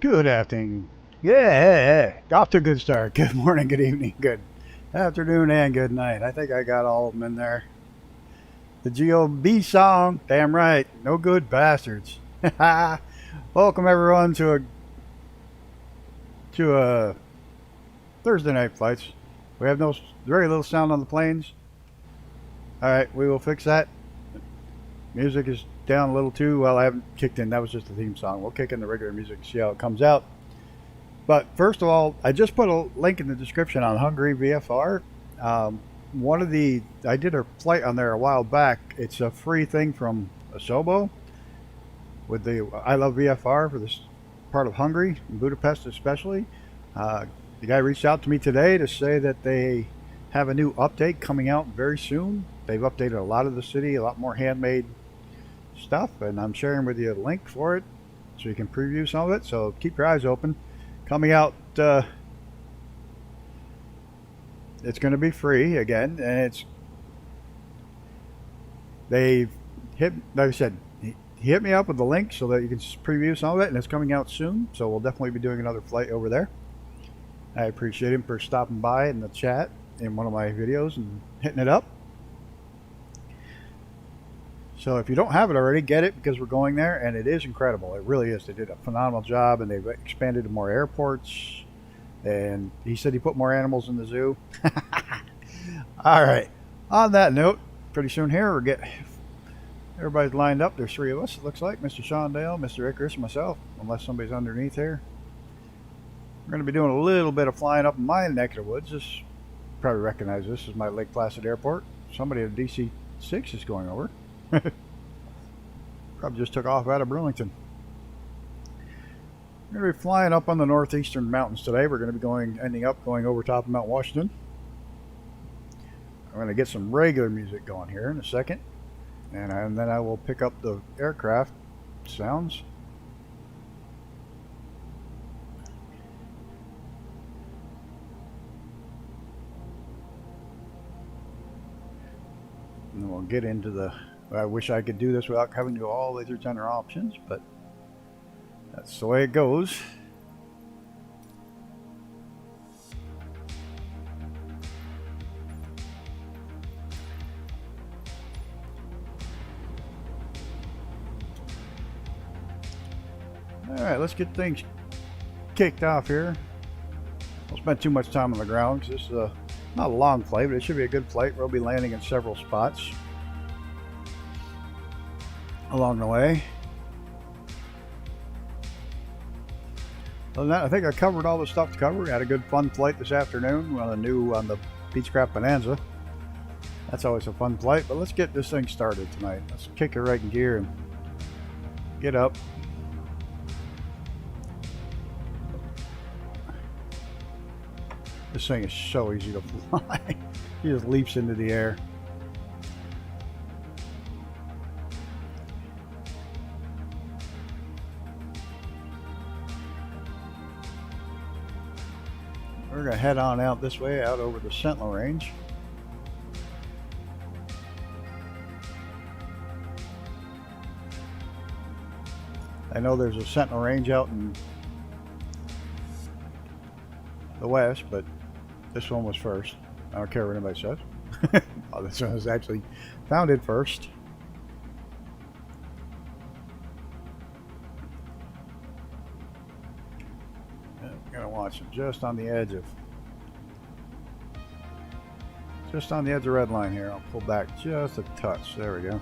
Good afternoon. Yeah, off to a good start. Good morning, good evening, good afternoon, and good night. I think I got all of them in there. The GOB song, damn right. No good bastards. Welcome everyone to a Thursday night flights. We have no very little sound on the planes. All right, we will fix that. Music is down a little too. Well, I haven't kicked in. That was just the theme song. We'll kick in the regular music, see how it comes out. But first of all, I just put a link in the description on Hungary VFR. I did a flight on there a while back. It's a free thing from Asobo with the I Love VFR for this part of Hungary, in Budapest especially. The guy reached out to me today to say that they have a new update coming out very soon. They've updated a lot of the city, a lot more handmade stuff, and I'm sharing with you a link for it so you can preview some of it. So keep your eyes open. Coming out, it's going to be free again, and they've hit, like I said, he hit me up with the link so that you can preview some of it, and it's coming out soon. So we'll definitely be doing another flight over there. I appreciate him for stopping by in the chat in one of my videos and hitting it up. So if you don't have it already, get it, because we're going there, and it is incredible. It really is. They did a phenomenal job, and they've expanded to more airports. And he said he put more animals in the zoo. All right. On that note, pretty soon here everybody's lined up. There's three of us. It looks like Mr. Sean Dale, Mr. Icarus, and myself, unless somebody's underneath here. We're going to be doing a little bit of flying up in my neck of the woods. You probably recognize this as my Lake Placid Airport. Somebody at DC-6 is going over. Probably just took off out of Burlington. We're going to be flying up on the northeastern mountains today. We're going to be ending up going over top of Mount Washington. I'm going to get some regular music going here in a second, and then I will pick up the aircraft sounds. And then we'll get into the... I wish I could do this without having to go all the way through general options, but that's the way it goes. Alright, let's get things kicked off here. Don't spend too much time on the ground because this is not a long flight, but it should be a good flight. We'll be landing in several spots along the way. Other than that, I think I covered all the stuff to cover. We had a good fun flight this afternoon on the Beechcraft Bonanza. That's always a fun flight, but let's get this thing started tonight. Let's kick it right in gear and get up. This thing is so easy to fly. He just leaps into the air. We're going to head on out this way, out over the Sentinel Range. I know there's a Sentinel Range out in the west, but this one was first. I don't care what anybody says. Oh, this one was actually founded first. Watch it just on the edge of red line here. I'll pull back just a touch. There we go.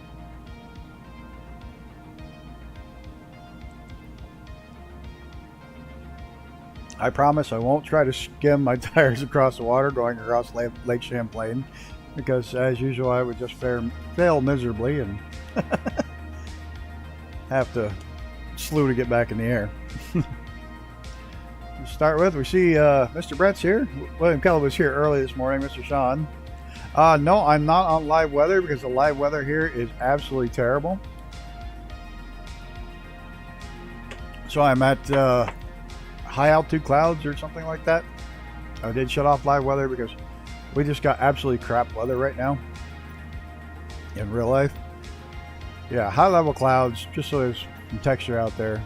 I promise I won't try to skim my tires across the water going across Lake Champlain, because as usual I would just fail miserably and have to slew to get back in the air. Start with, we see Mr. Brett's here. William Keller was here early this morning. Mr. Sean. No, I'm not on live weather because the live weather here is absolutely terrible. So I'm at high altitude clouds or something like that. I did shut off live weather because we just got absolutely crap weather right now in real life. Yeah, high level clouds, just so there's some texture out there.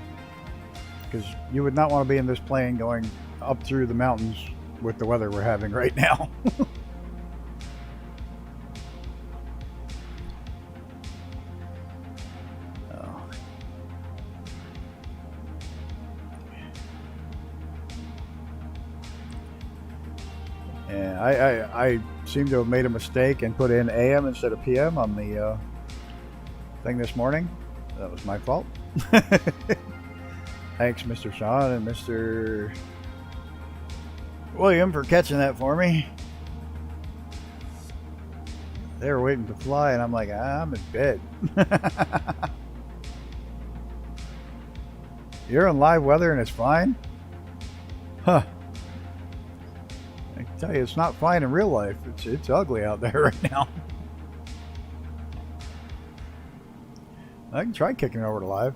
because you would not want to be in this plane going up through the mountains with the weather we're having right now. And I seem to have made a mistake and put in AM instead of PM on the thing this morning. That was my fault. Thanks, Mr. Sean and Mr. William, for catching that for me. They were waiting to fly, and I'm like, I'm in bed. You're in live weather and it's fine? Huh. I can tell you, it's not fine in real life. It's ugly out there right now. I can try kicking it over to live.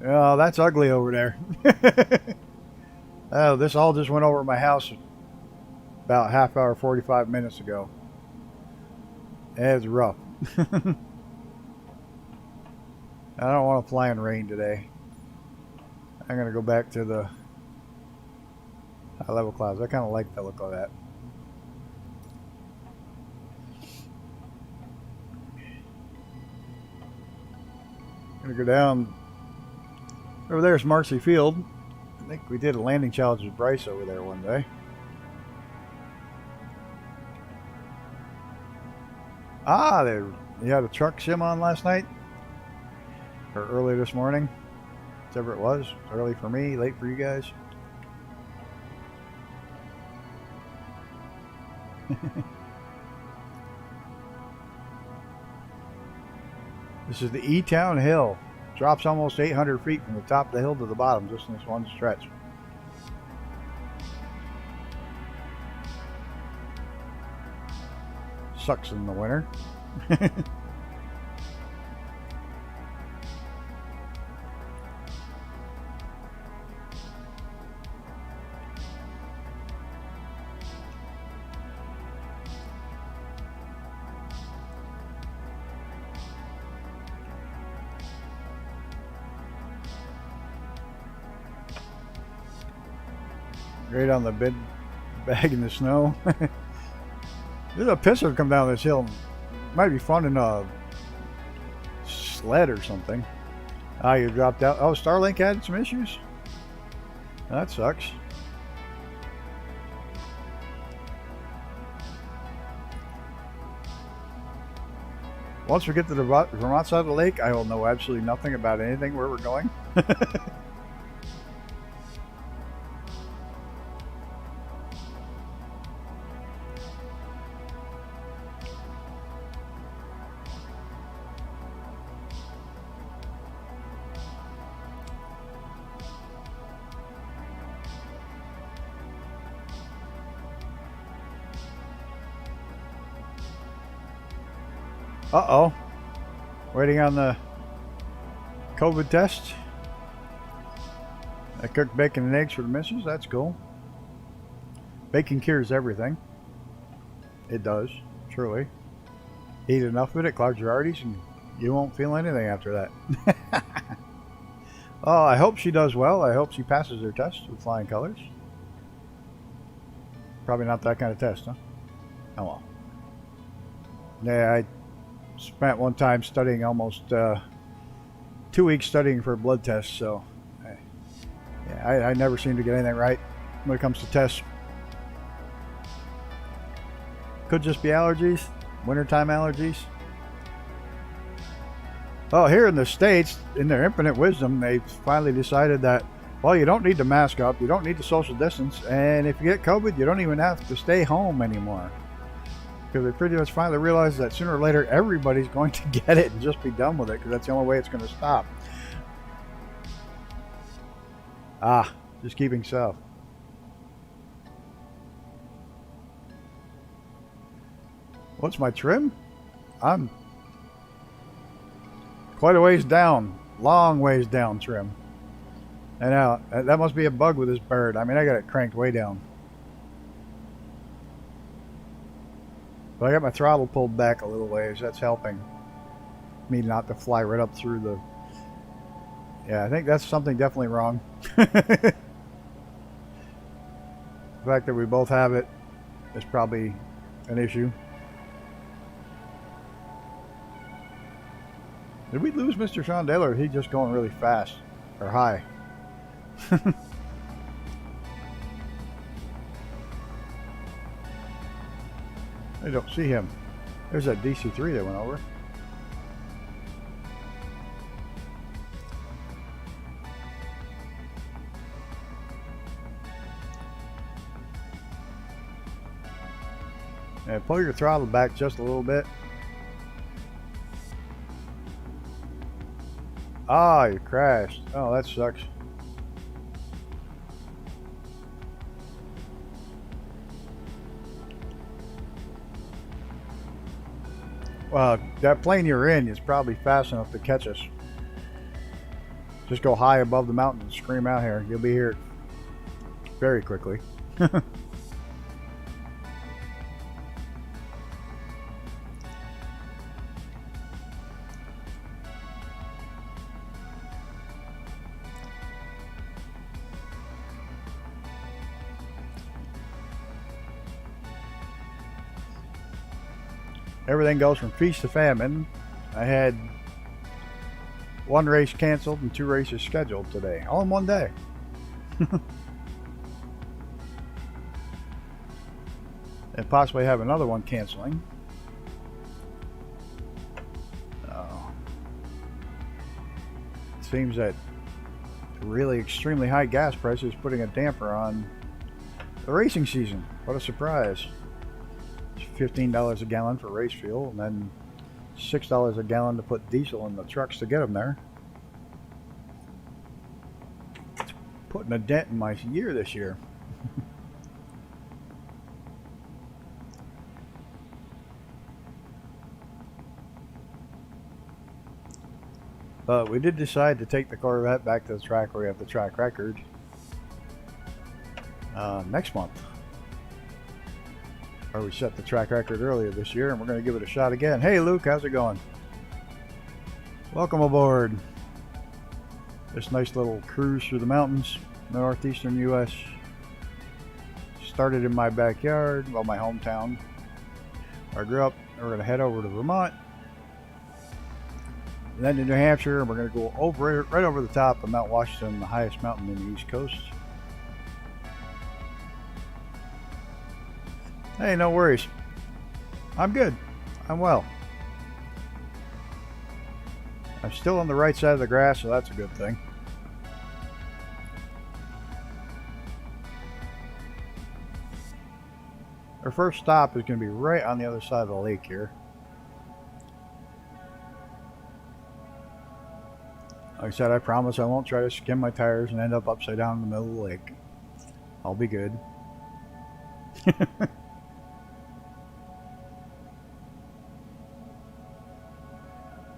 Oh, that's ugly over there. Oh, this all just went over my house about half hour, 45 minutes ago. It's rough. I don't want to fly in rain today. I'm going to go back to the high level clouds. I kind of like the look of that. I'm going to go down. Over there's Marcy Field. I think we did a landing challenge with Bryce over there one day. Ah, you had a truck sim on last night? Or early this morning? Whatever it was. Early for me, late for you guys. This is the E-Town Hill. Drops almost 800 feet from the top of the hill to the bottom, just in this one stretch. Sucks in the winter. Right on the bed bag in the snow. There's a pisser come down this hill. Might be fun in a sled or something. Ah, you dropped out. Oh, Starlink had some issues? That sucks. Once we get to the Vermont side of the lake, I will know absolutely nothing about anything where we're going. Uh-oh. Waiting on the COVID test. I cooked bacon and eggs for the missus. That's cool. Bacon cures everything. It does, truly. Eat enough of it clogs your arteries and you won't feel anything after that. Oh, I hope she does well. I hope she passes her test with flying colors. Probably not that kind of test, huh? Oh well. Yeah, I spent one time studying almost 2 weeks studying for a blood test, so I never seem to get anything right when it comes to tests. Could just be allergies, wintertime allergies. Oh, here in the States, in their infinite wisdom, they finally decided that, well, you don't need to mask up, you don't need to social distance, and if you get COVID, you don't even have to stay home anymore. Because they pretty much finally realized that sooner or later everybody's going to get it and just be done with it, because that's the only way it's going to stop. Ah, just keeping south. What's my trim? I'm quite a ways down, long ways down trim. And now that must be a bug with this bird. I mean, I got it cranked way down. But I got my throttle pulled back a little ways. That's helping me not to fly right up through the Yeah, I think that's something definitely wrong. The fact that we both have it is probably an issue. Did we lose Mr. Sean Dale, or is he just going really fast or high? I don't see him. There's that DC-3 that went over. And pull your throttle back just a little bit. Ah, you crashed. Oh, that sucks. Well, that plane you're in is probably fast enough to catch us. Just go high above the mountain and scream out here. You'll be here very quickly. Everything goes from feast to famine. I had one race canceled and 2 races scheduled today, all in one day. And possibly have another one canceling. It seems that really extremely high gas price is putting a damper on the racing season. What a surprise. $15 a gallon for race fuel, and then $6 a gallon to put diesel in the trucks to get them there. It's putting a dent in my year this year. But we did decide to take the Corvette back to the track where we have the track record next month. Or we set the track record earlier this year, and we're going to give it a shot again. Hey Luke, how's it going? Welcome aboard this nice little cruise through the mountains, northeastern U.S. Started in my backyard, well, my hometown where I grew up. We're going to head over to Vermont, and then to New Hampshire, and we're going to go over right over the top of Mount Washington, the highest mountain in the East Coast. Hey, no worries. I'm good. I'm well. I'm still on the right side of the grass, so that's a good thing. Our first stop is going to be right on the other side of the lake here. Like I said, I promise I won't try to skim my tires and end up upside down in the middle of the lake. I'll be good.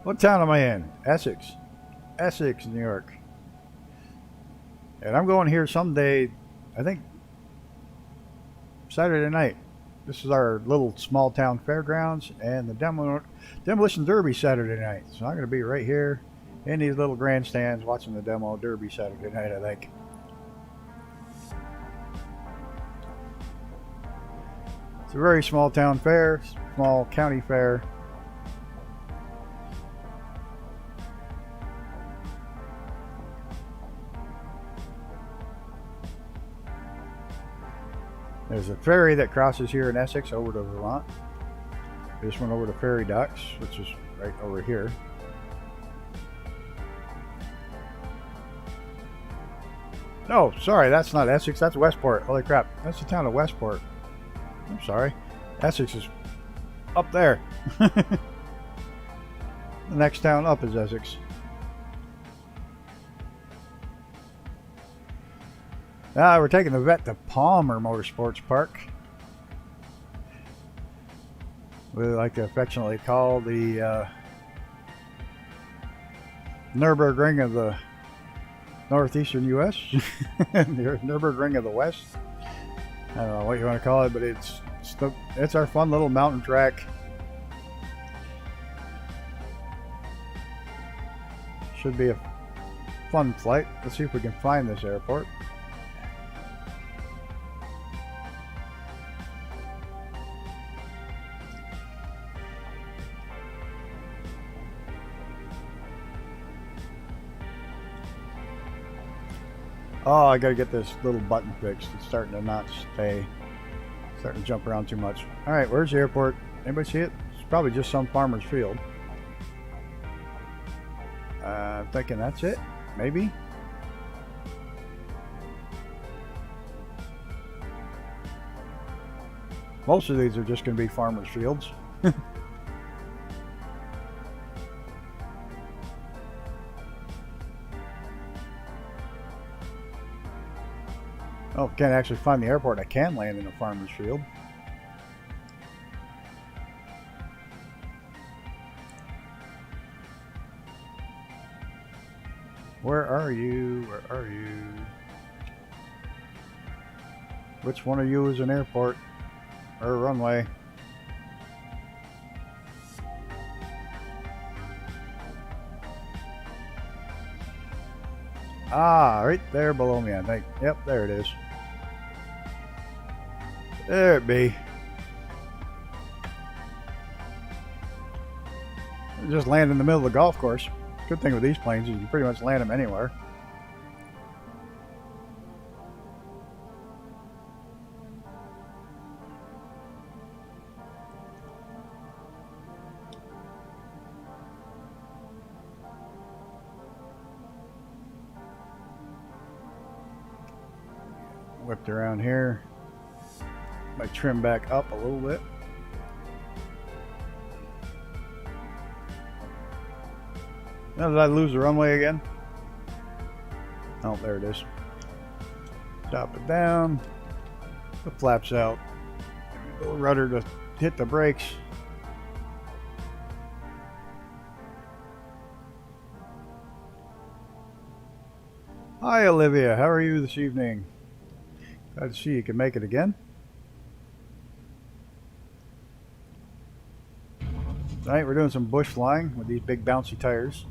What town am I in? Essex. Essex, New York. And I'm going here someday, I think Saturday night. This is our little small town fairgrounds and the demolition derby Saturday night. So I'm going to be right here in these little grandstands watching the demo derby Saturday night, I think. It's a very small town fair, small county fair. There's a ferry that crosses here in Essex over to Vermont. I just went over to Ferry Docks, which is right over here. No, sorry, that's not Essex, that's Westport. Holy crap, that's the town of Westport. I'm sorry. Essex is up there. The next town up is Essex. We're taking the vet to Palmer Motorsports Park. We like to affectionately call the Nürburgring of the northeastern U.S. The Nürburgring of the West. I don't know what you want to call it, but it's our fun little mountain track. Should be fun flight. Let's see if we can find this airport. Oh, I gotta get this little button fixed. It's starting to not stay. Starting to jump around too much. Alright, where's the airport? Anybody see it? It's probably just some farmer's field. I'm thinking that's it. Maybe. Most of these are just going to be farmers' fields. Oh, if I can't actually find the airport, I can land in a farmer's field. Where are you? Where are you? Which one of you is an airport or a runway? Ah, right there below me, I think. Yep, there it is. There it be. Just land in the middle of the golf course. Good thing with these planes is you can pretty much land them anywhere. Whipped around here. Might trim back up a little bit. Now, did I lose the runway again? Oh, there it is. Drop it down. The flaps out. A little rudder to hit the brakes. Hi, Olivia. How are you this evening? Glad to see you can make it again. Tonight we're doing some bush flying with these big bouncy tires.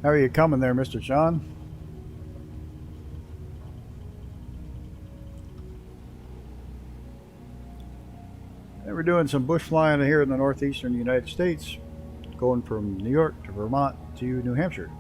How are you coming there, Mr. Sean? And we're doing some bush flying here in the northeastern United States, going from New York to Vermont to New Hampshire.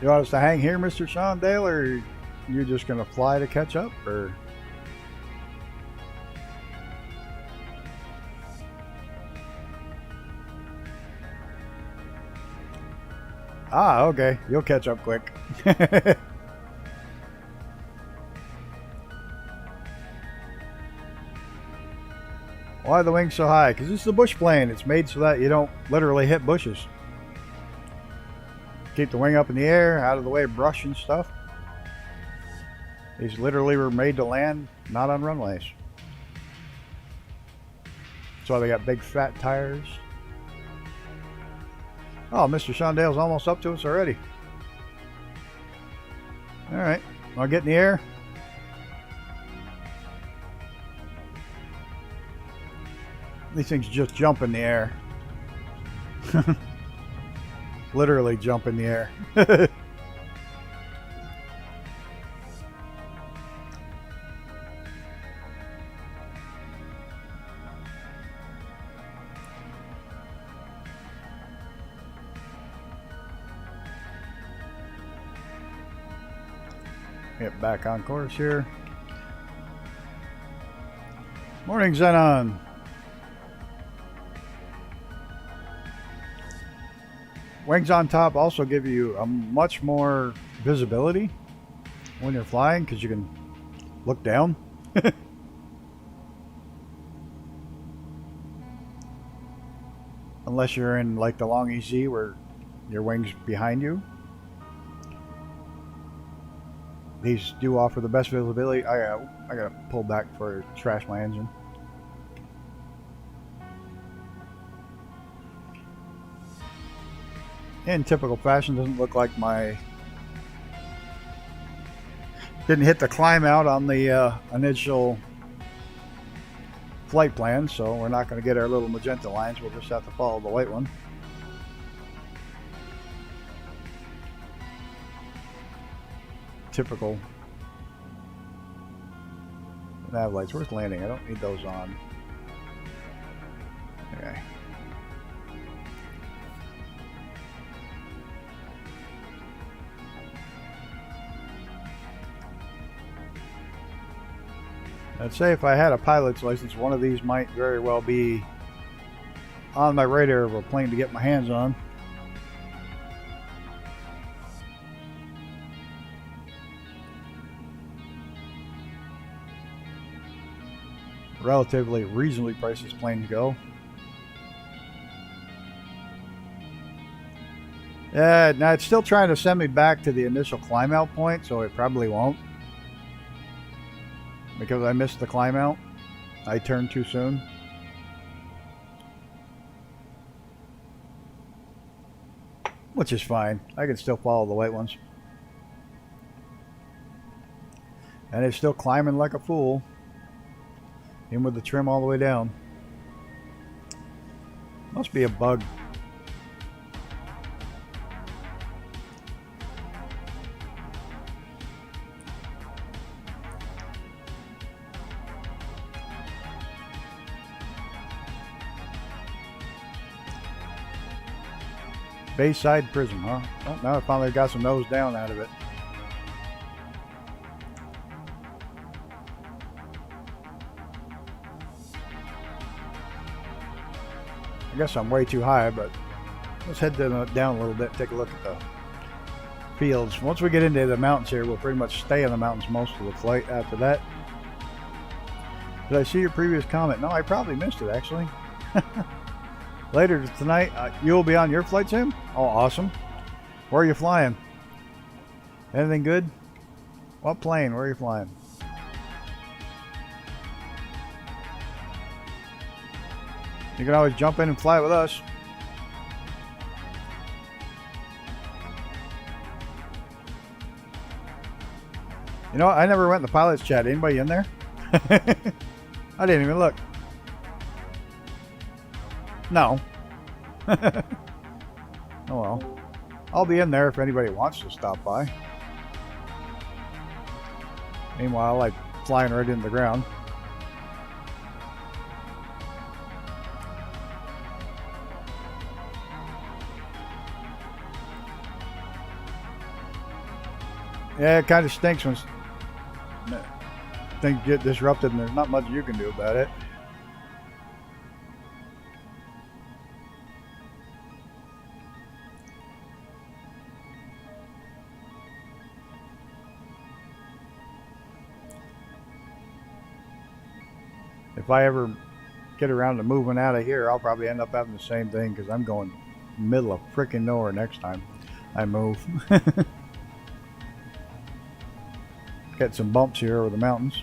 You want us to hang here, Mr. Sean Dale, or you're just going to fly to catch up, or? Ah, okay. You'll catch up quick. Why are the wings so high? Because this is a bush plane. It's made so that you don't literally hit bushes. Keep the wing up in the air, out of the way of brush and stuff. These literally were made to land, not on runways. That's why they got big fat tires. Oh, Mr. Shondale's almost up to us already. Alright, want to get in the air? These things just jump in the air. Literally jump in the air. Get back on course here. Morning, Xenon. Wings on top also give you a much more visibility when you're flying because you can look down. Unless you're in like the long EZ where your wings behind you. these do offer the best visibility. I gotta pull back before I trash my engine. In typical fashion, doesn't look like my didn't hit the climb out on the initial flight plan, so we're not going to get our little magenta lines. We'll just have to follow the white one. Typical nav lights. Where's landing? I don't need those on. Okay. I'd say if I had a pilot's license, one of these might very well be on my radar of a plane to get my hands on. Relatively reasonably priced as planes go. Yeah, now it's still trying to send me back to the initial climb out point, so it probably won't. Because I missed the climb out. I turned too soon. Which is fine. I can still follow the white ones. And it's still climbing like a fool. Even with the trim all the way down. Must be a bug. Bayside Prism, huh? Oh, now I finally got some nose down out of it. I guess I'm way too high, but let's head down a little bit and take a look at the fields. Once we get into the mountains here, we'll pretty much stay in the mountains most of the flight after that. Did I see your previous comment? No, I probably missed it, actually. Later tonight, you'll be on your flight sim? Oh, awesome. Where are you flying? Anything good? What plane? Where are you flying? You can always jump in and fly with us. You know what? I never went in the pilot's chat. Anybody in there? I didn't even look. No. Oh well. I'll be in there if anybody wants to stop by. Meanwhile, I like flying right into the ground. Yeah, it kind of stinks when things get disrupted and there's not much you can do about it. If I ever get around to moving out of here, I'll probably end up having the same thing because I'm going middle of frickin' nowhere next time I move. Get some bumps here over the mountains.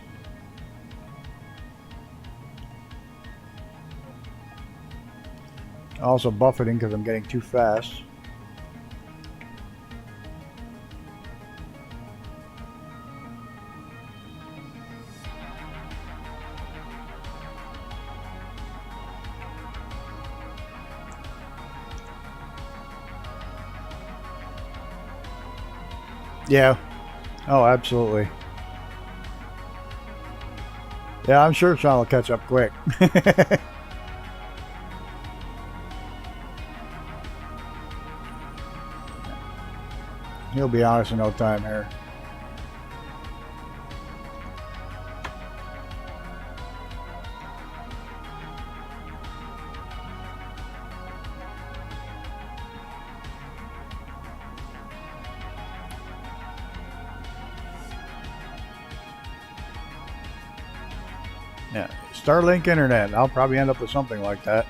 Also buffeting because I'm getting too fast. Yeah. Oh, absolutely. Yeah, I'm sure Sean will catch up quick. He'll be honest in no time here. Yeah, Starlink internet. I'll probably end up with something like that.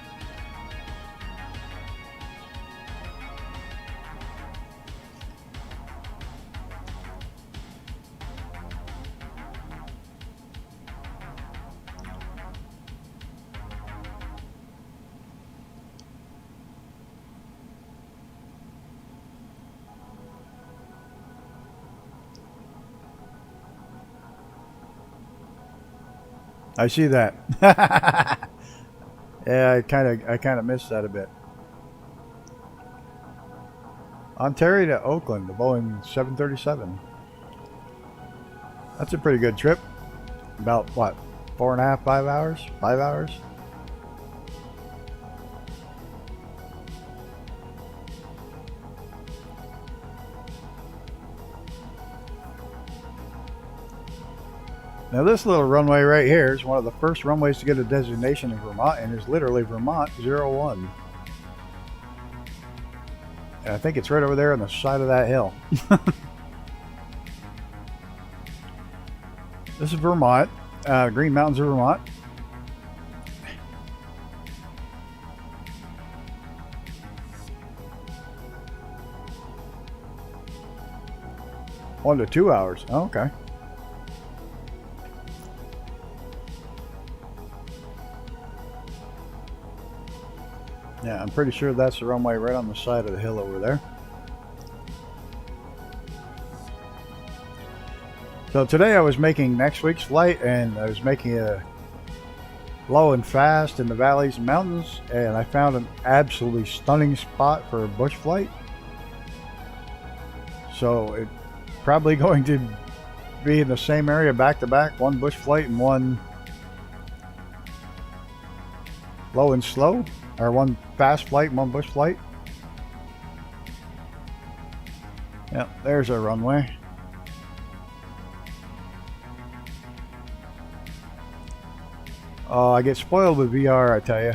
I see that. Yeah, I kind of missed that a bit. Ontario to Oakland, the Boeing 737. That's a pretty good trip. About what, 4.5, 5 hours? 5 hours? Now this little runway right here is one of the first runways to get a designation in Vermont, and is literally Vermont 01. And I think it's right over there on the side of that hill. This is Vermont, Green Mountains of Vermont. One to 2 hours. Oh, okay. Yeah, I'm pretty sure that's the runway right on the side of the hill over there. So today I was making next week's flight, and I was making a low and fast in the valleys and mountains, and I found an absolutely stunning spot for a bush flight. So it's probably going to be in the same area back to back, one bush flight and one low and slow. Or one fast flight and one bush flight. Yep, there's our runway. Oh, I get spoiled with VR, I tell you.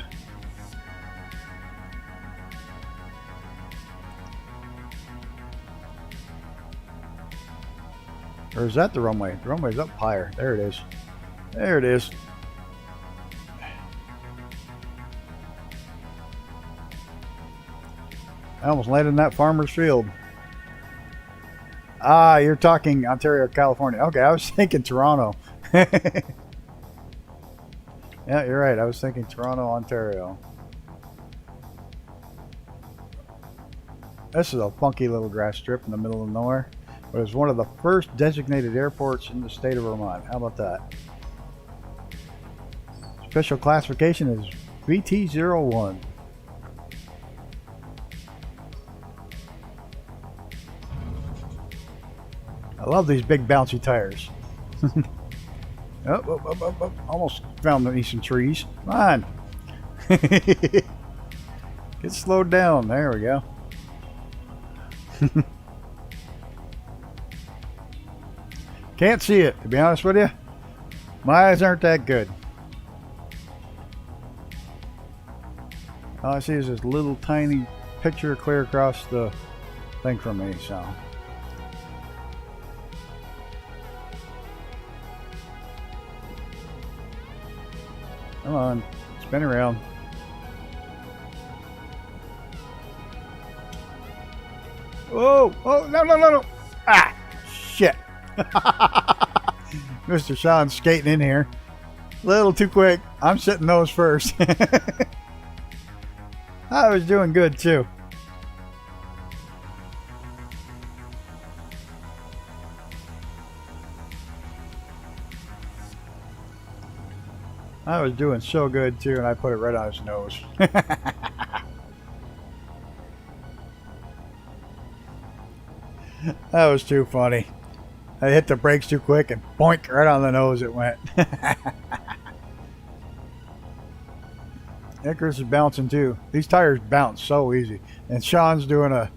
Or is that the runway? The runway's up higher. There it is. There it is. I almost landed in that farmer's field. Ah, you're talking Ontario, California. Okay, I was thinking Toronto. Yeah, you're right. I was thinking Toronto, Ontario. This is a funky little grass strip in the middle of nowhere. But it's one of the first designated airports in the state of Vermont. How about that? Special classification is VT01. I love these big bouncy tires. Oh, almost found me some trees. Come on. Get slowed down. There we go. Can't see it, to be honest with you. My eyes aren't that good. All I see is this little tiny picture clear across the thing from me, so. Come on, spin around. Oh, oh, no, no, no, no. Ah, shit. Mr. Sean's skating in here. A little too quick. I'm sitting nose first. I was doing good too. I was doing so good too, and I put it right on his nose. That was too funny. I hit the brakes too quick and boink, right on the nose it went. Icarus is bouncing too. These tires bounce so easy. And Sean's doing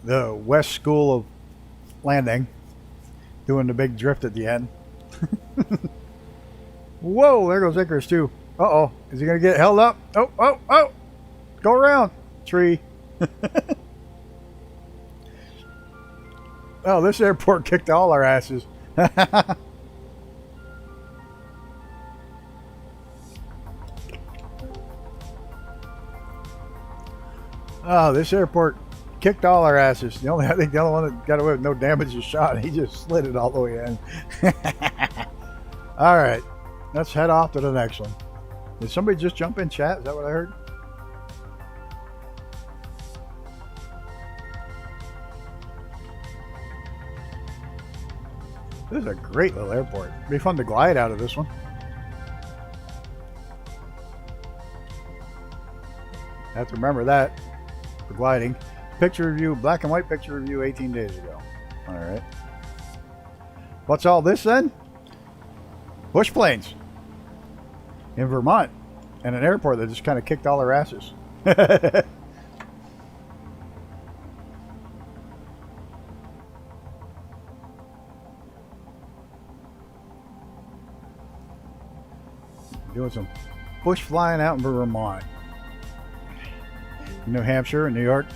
the West School of Landing, doing the big drift at the end. Whoa, there goes Icarus too. Uh-oh, is he gonna get held up? Oh, oh, oh! Go around, tree. Oh, this airport kicked all our asses. Oh, this airport kicked all our asses. I think the only one that got away with no damage is Sean. He just slid it all the way in. All right, let's head off to the next one. Did somebody just jump in chat? Is that what I heard? This is a great little airport. It'd be fun to glide out of this one. Have to remember that for gliding. Picture review, black and white picture review 18 days ago. All right. What's all this then? Bush planes in Vermont and an airport that just kind of kicked all their asses. Doing some bush flying out in Vermont. New Hampshire and New York.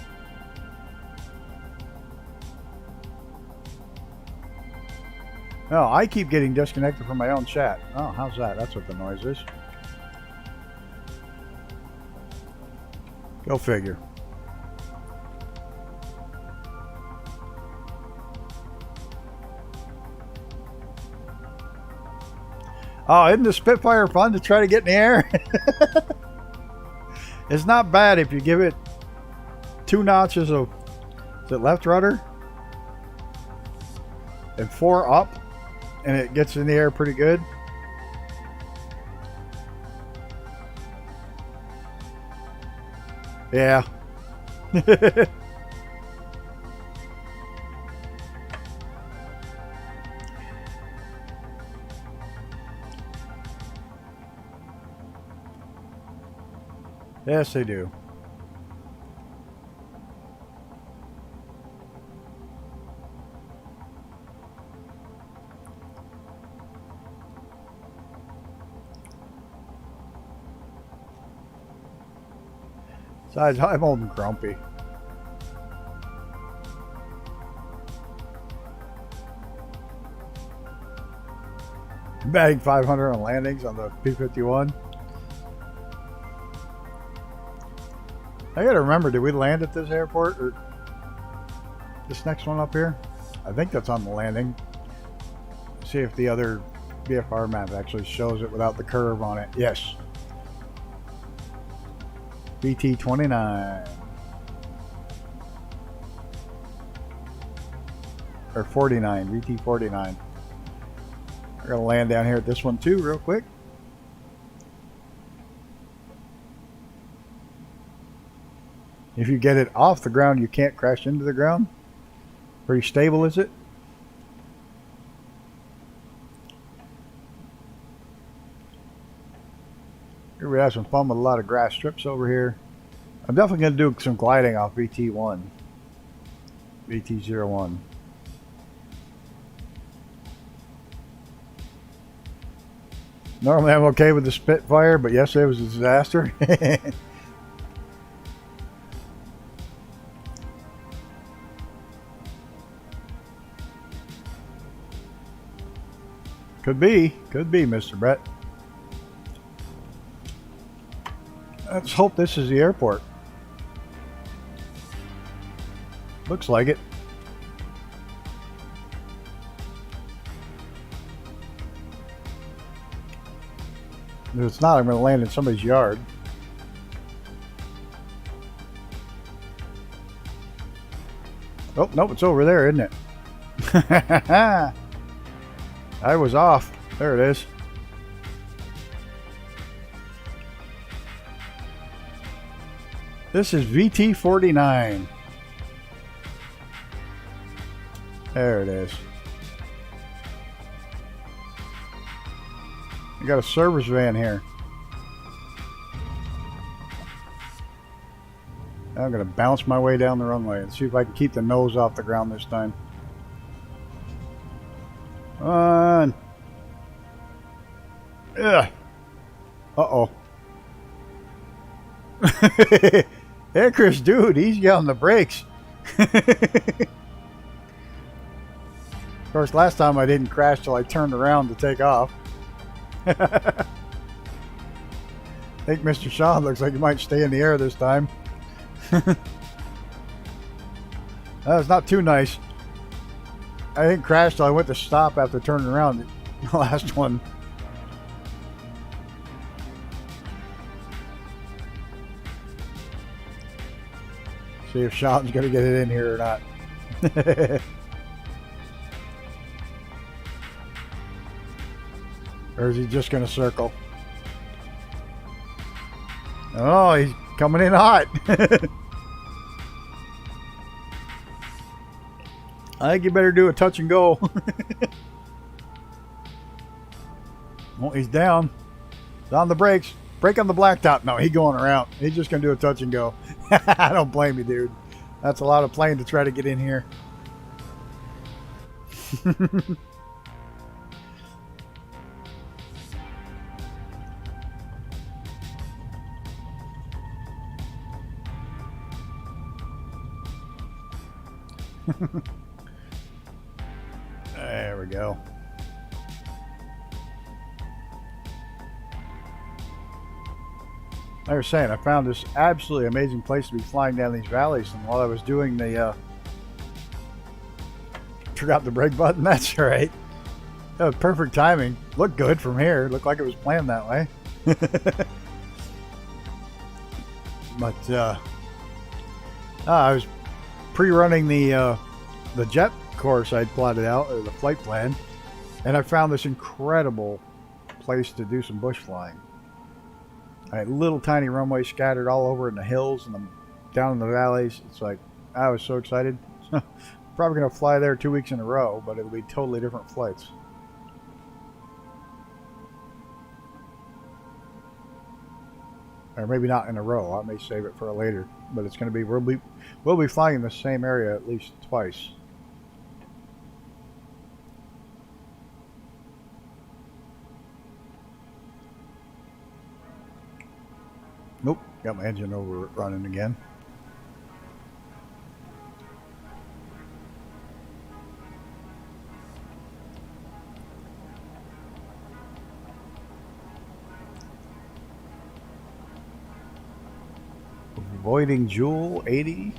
Oh, I keep getting disconnected from my own chat. Oh, how's that? That's what the noise is. Go figure. Oh, isn't the Spitfire fun to try to get in the air? It's not bad if you give it 2 notches of, is it left rudder? And 4 up, and it gets in the air pretty good. Yeah. Yes, they do. Besides, I'm old and grumpy. Batting 500 on landings on the P-51. I gotta remember, did we land at this airport or this next one up here? I think that's on the landing. See if the other VFR map actually shows it without the curve on it. Yes. VT-29. Or 49, VT-49. We're gonna land down here at this one too real quick. If you get it off the ground, you can't crash into the ground. Pretty stable, is it? Here we have some fun with a lot of grass strips over here. I'm definitely going to do some gliding off VT1. VT01. Normally I'm okay with the Spitfire, but yesterday was a disaster. Could be, Mr. Brett. Let's hope this is the airport. Looks like it. If it's not, I'm going to land in somebody's yard. Oh, nope, it's over there, isn't it? I was off. There it is. This is VT-49. There it is. We got a service van here. I'm going to bounce my way down the runway and see if I can keep the nose off the ground this time. Come on. Ugh. Uh-oh. Hey, Chris, dude, easy on the brakes. Of course, last time I didn't crash till I turned around to take off. I think Mr. Sean looks like he might stay in the air this time. That was not too nice. I didn't crash till I went to stop after turning around the last one. See if Sean's going to get it in here or not. Or is he just going to circle? Oh, he's coming in hot. I think you better do a touch and go. Well, he's down. He's on the brakes. Brake on the blacktop. No, he's going around. He's just going to do a touch and go. I don't blame you, dude. That's a lot of plane to try to get in here. There we go. Like I was saying, I found this absolutely amazing place to be flying down these valleys, and while I was doing the forgot the brake button. That's right. That was perfect timing. Looked good from here. Looked like it was planned that way. But I was pre-running the jet course I'd plotted out, or the flight plan, and I found this incredible place to do some bush flying. I had little tiny runways scattered all over in the hills and down in the valleys. It's like, I was so excited. Probably going to fly there 2 weeks in a row, but it'll be totally different flights. Or maybe not in a row. I may save it for later, but it's going to be, we'll be flying in the same area at least twice. Nope, got my engine over running again. Avoiding Joule 80.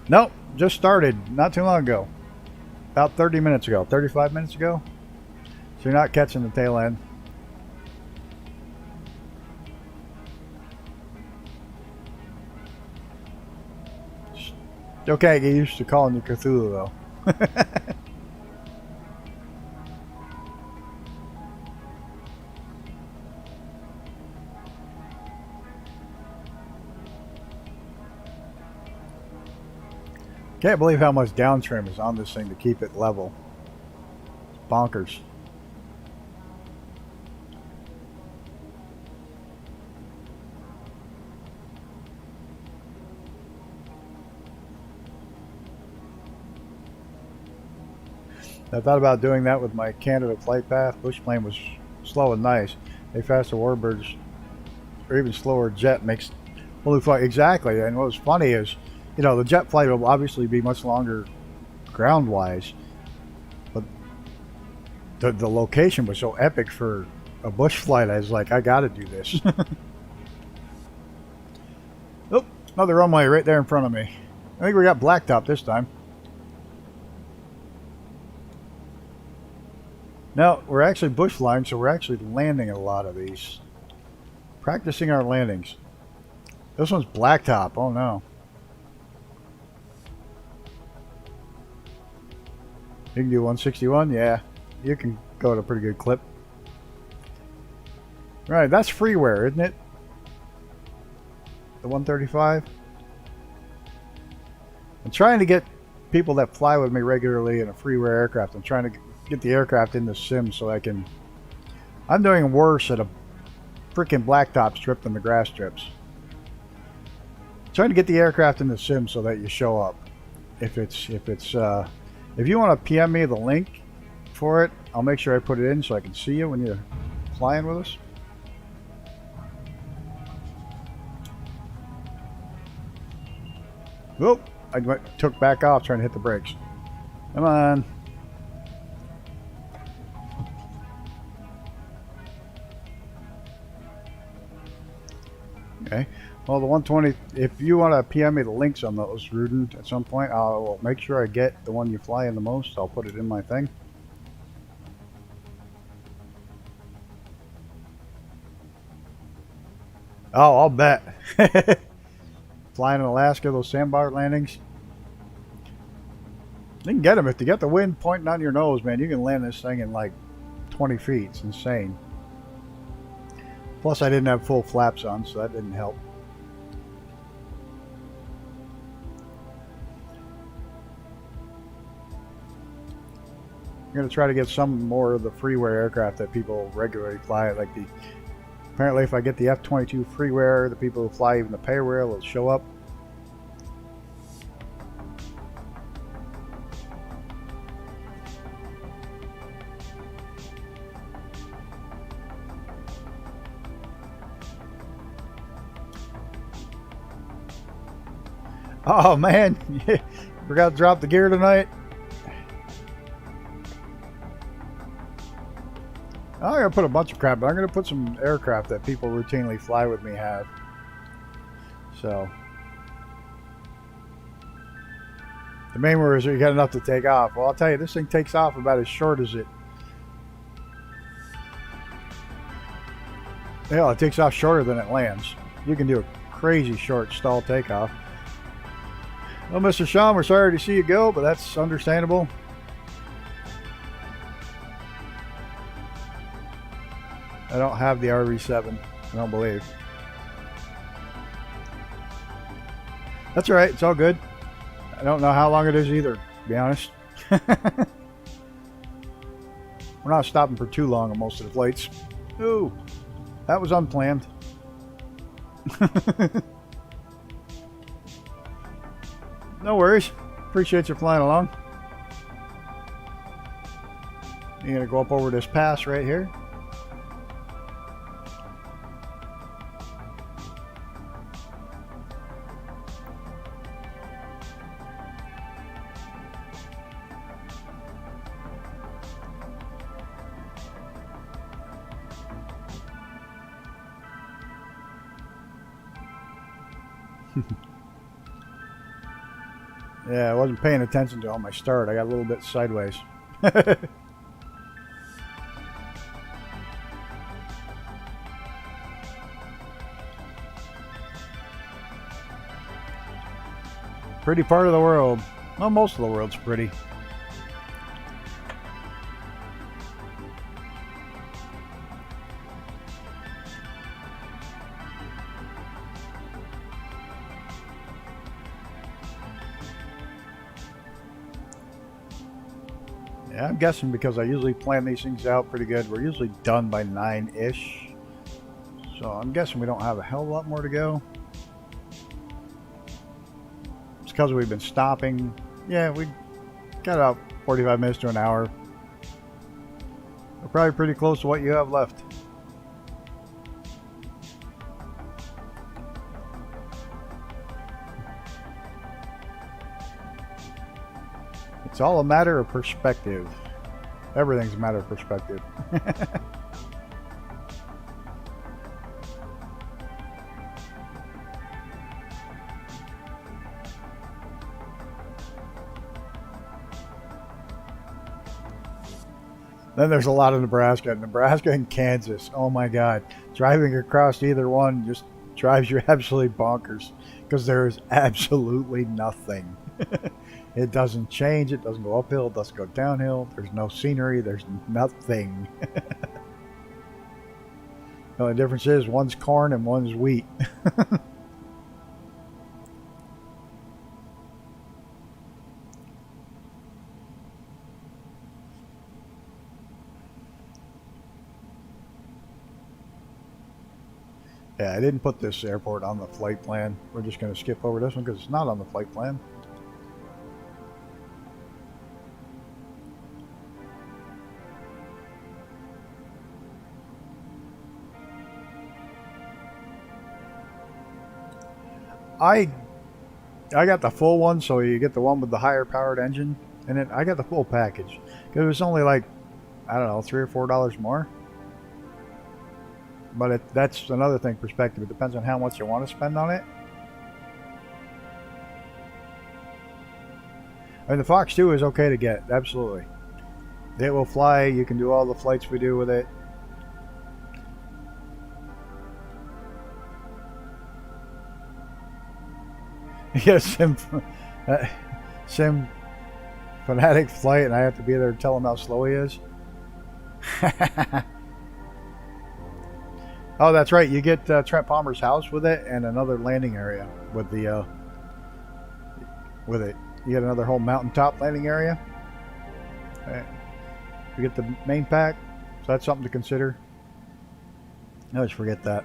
Nope, just started not too long ago. About 30 minutes ago, 35 minutes ago. So you're not catching the tail end. Okay, get used to calling you Cthulhu though. Can't believe how much down trim is on this thing to keep it level. It's bonkers. I thought about doing that with my Canada flight path. Bush plane was slow and nice. A faster warbirds or even slower jet makes fully flight. Exactly. And what was funny is, you know, the jet flight will obviously be much longer ground wise, but the location was so epic for a bush flight. I was like, I gotta do this. Oh, another runway right there in front of me. I think we got blacktop this time. Now, we're actually bush flying, so we're actually landing a lot of these. Practicing our landings. This one's blacktop. Oh no. You can do 161? Yeah. You can go at a pretty good clip. Right, that's freeware, isn't it? The 135? I'm trying to get people that fly with me regularly in a freeware aircraft. I'm trying to get the aircraft in the sim so I can... I'm doing worse at a freaking blacktop strip than the grass strips. Trying to get the aircraft in the sim so that you show up. If you want to PM me the link for it, I'll make sure I put it in so I can see you when you're flying with us. Whoop! I took back off trying to hit the brakes. Come on. Okay. Well, the 120, if you want to PM me the links on those, Rudin, at some point, I'll make sure I get the one you fly in the most. I'll put it in my thing. Oh, I'll bet. Flying in Alaska, those sandbar landings. You can get them if you get the wind pointing on your nose, man. You can land this thing in like 20 feet. It's insane. Plus, I didn't have full flaps on, so that didn't help. I'm going to try to get some more of the freeware aircraft that people regularly fly. Like apparently if I get the F-22 freeware, the people who fly even the pay rail will show up. Oh man, forgot to drop the gear tonight. I'm going to put a bunch of crap, but I'm going to put some aircraft that people routinely fly with me have. So, the main word is you got enough to take off. Well, I'll tell you, this thing takes off about as short as it. Hell, it takes off shorter than it lands. You can do a crazy short stall takeoff. Well, Mr. Sean, we're sorry to see you go, but that's understandable. I don't have the RV7, I don't believe. That's alright, it's all good. I don't know how long it is either, to be honest. We're not stopping for too long on most of the flights. Ooh, that was unplanned. No worries. Appreciate you flying along. You're going to go up over this pass right here. Yeah, I wasn't paying attention to on my start. I got a little bit sideways. Pretty part of the world. Well, most of the world's pretty. Yeah, I'm guessing because I usually plan these things out pretty good. We're usually done by 9-ish. So I'm guessing we don't have a hell of a lot more to go. It's because we've been stopping. Yeah, we got about 45 minutes to an hour. We're probably pretty close to what you have left. It's all a matter of perspective. Everything's a matter of perspective. Then there's a lot of Nebraska. Nebraska and Kansas. Oh my God. Driving across either one just drives you absolutely bonkers because there is absolutely nothing. It doesn't change. It doesn't go uphill. It doesn't go downhill. There's no scenery. There's nothing. The only difference is one's corn and one's wheat. Yeah, I didn't put this airport on the flight plan. We're just going to skip over this one because it's not on the flight plan. I got the full one, so you get the one with the higher powered engine in it. I got the full package because it was only like, I don't know, $3 or $4 more. But that's another thing, perspective. It depends on how much you want to spend on it. I mean, the Fox 2 is okay to get, absolutely. It will fly. You can do all the flights we do with it. Yes, Sim Fanatic flight, and I have to be there to tell him how slow he is. Oh, that's right. You get Trent Palmer's house with it, and another landing area with the with it. You get another whole mountaintop landing area. You get the main pack, so that's something to consider. I always forget that.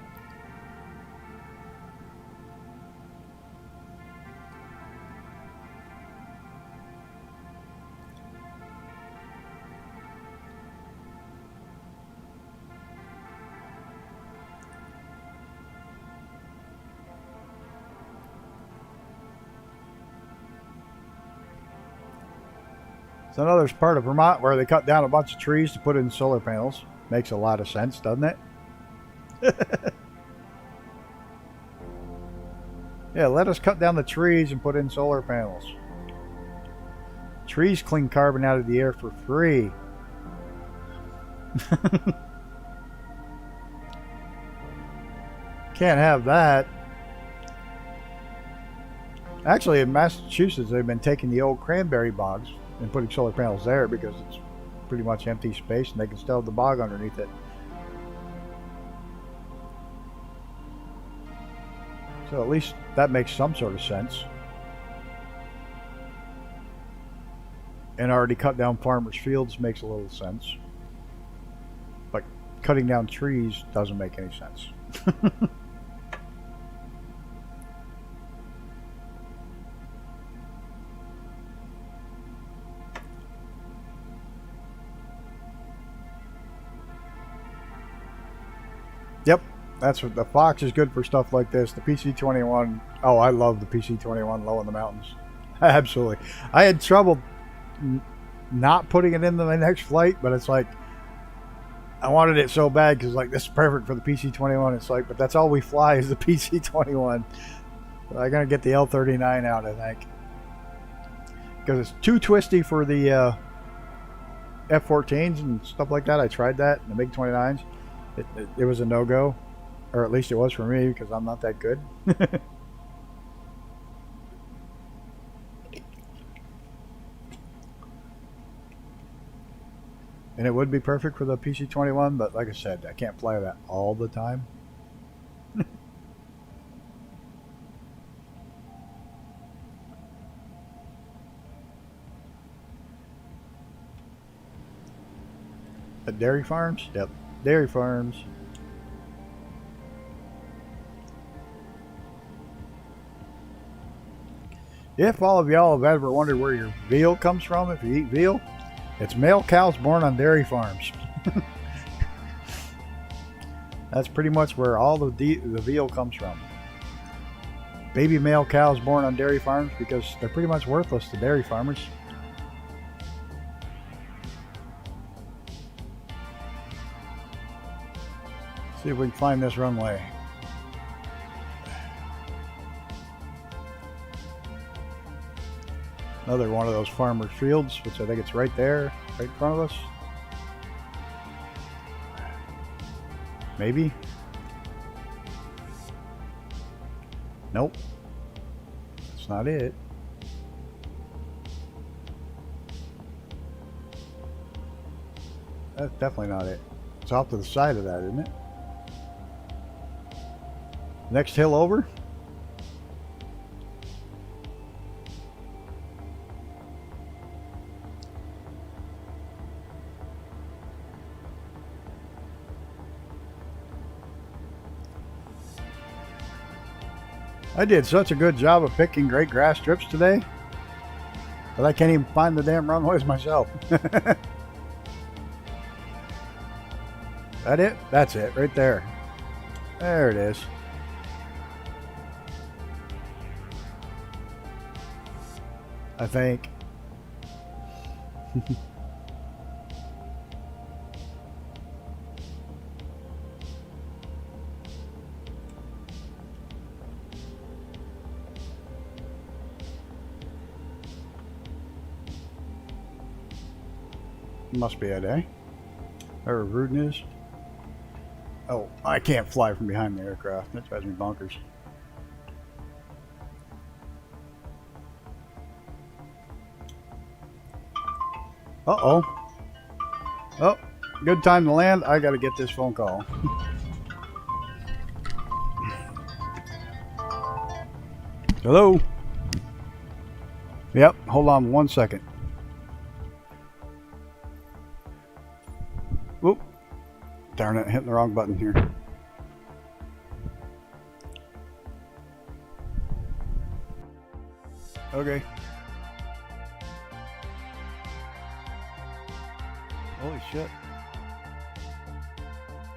It's another part of Vermont where they cut down a bunch of trees to put in solar panels. Makes a lot of sense, doesn't it? Yeah, let us cut down the trees and put in solar panels. Trees clean carbon out of the air for free. Can't have that. Actually, in Massachusetts, they've been taking the old cranberry bogs and putting solar panels there because it's pretty much empty space and they can still have the bog underneath it. So at least that makes some sort of sense. And already cut down farmers' fields makes a little sense. But cutting down trees doesn't make any sense. Yep, that's what the Fox is good for stuff like this. The PC-21, oh, I love the PC-21 low in the mountains. Absolutely. I had trouble not putting it into my next flight, but it's like I wanted it so bad because like this is perfect for the PC-21. It's like, but that's all we fly is the PC-21. So I'm gonna get the L-39 out, I think, because it's too twisty for the F-14s and stuff like that. I tried that in the MiG-29s. It was a no-go, or at least it was for me because I'm not that good. And it would be perfect for the PC-21, but like I said, I can't fly that all the time. The dairy farms? Yep. Dairy farms. If all of y'all have ever wondered where your veal comes from, if you eat veal, it's male cows born on dairy farms. That's pretty much where all the veal comes from. Baby male cows born on dairy farms because they're pretty much worthless to dairy farmers. See if we can find this runway. Another one of those farmers' fields, which I think it's right there, right in front of us. Maybe? Nope. That's not it. That's definitely not it. It's off to the side of that, isn't it? Next hill over. I did such a good job of picking great grass strips today that I can't even find the damn runways myself. That it? That's it, right there. There it is. I think. Must be it, eh? Wherever Rudin is. Oh, I can't fly from behind the aircraft. That drives me bonkers. Uh-oh. Oh, good time to land. I gotta get this phone call. Hello? Yep, hold on 1 second. Whoop. Darn it, hitting the wrong button here. Okay. Holy shit.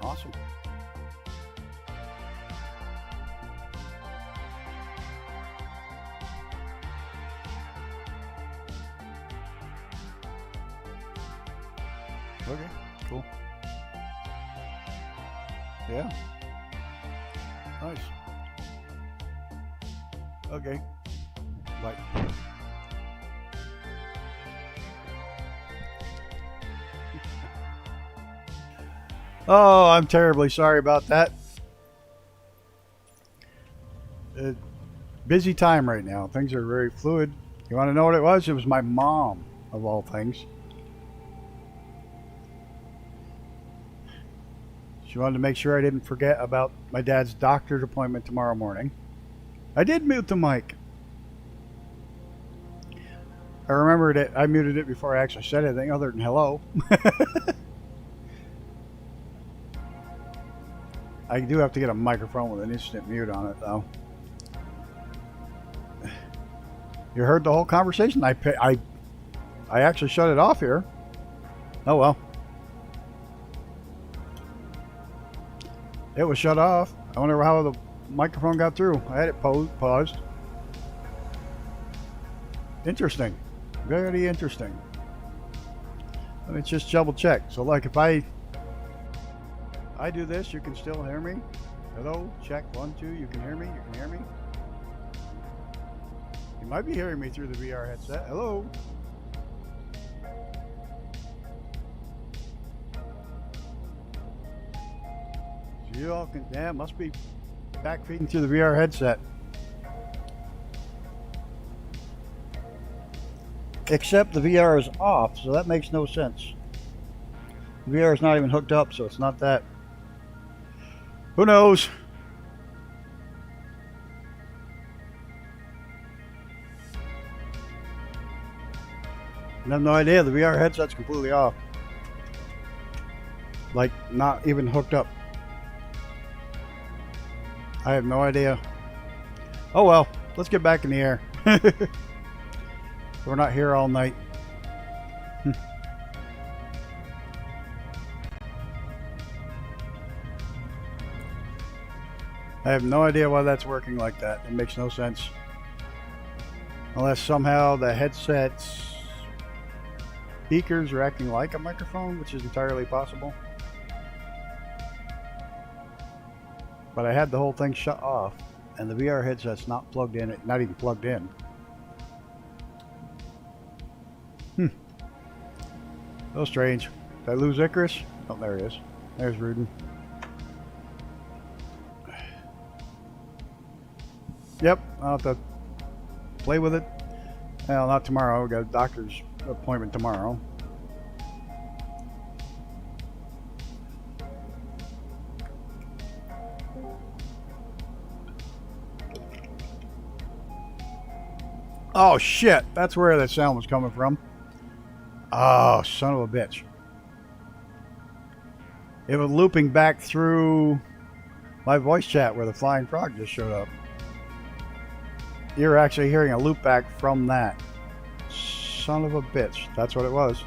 Awesome. Okay, cool. Yeah. Nice. Okay. Bye. Oh, I'm terribly sorry about that. Busy time right now. Things are very fluid. You want to know what it was? It was my mom, of all things. She wanted to make sure I didn't forget about my dad's doctor's appointment tomorrow morning. I did mute the mic. I remembered it. I muted it before I actually said anything other than hello. I do have to get a microphone with an instant mute on it, though. You heard the whole conversation? I actually shut it off here. Oh well. It was shut off. I wonder how the microphone got through. I had it paused. Interesting. Very interesting. Let me just double check. So like if I do this, you can still hear me? Hello? Check 1, 2. You can hear me? You can hear me? You might be hearing me through the VR headset. Hello? So you all can, yeah, must be back feeding through the VR headset. Except the VR is off, so that makes no sense. The VR is not even hooked up, so it's not that. Who knows? I have no idea. The VR headset's completely off. Like, not even hooked up. I have no idea. Oh well, let's get back in the air. We're not here all night. I have no idea why that's working like that. It makes no sense. Unless somehow the headset's speakers are acting like a microphone, which is entirely possible. But I had the whole thing shut off, and the VR headset's not plugged in, not even plugged in. So strange. Did I lose Icarus? Oh, there he is. There's Rudin. Yep, I'll have to play with it. Well, not tomorrow. We've got a doctor's appointment tomorrow. Oh shit, that's where that sound was coming from. Oh, son of a bitch. It was looping back through my voice chat where the flying frog just showed up. You're actually hearing a loop back from that. Son of a bitch. That's what it was.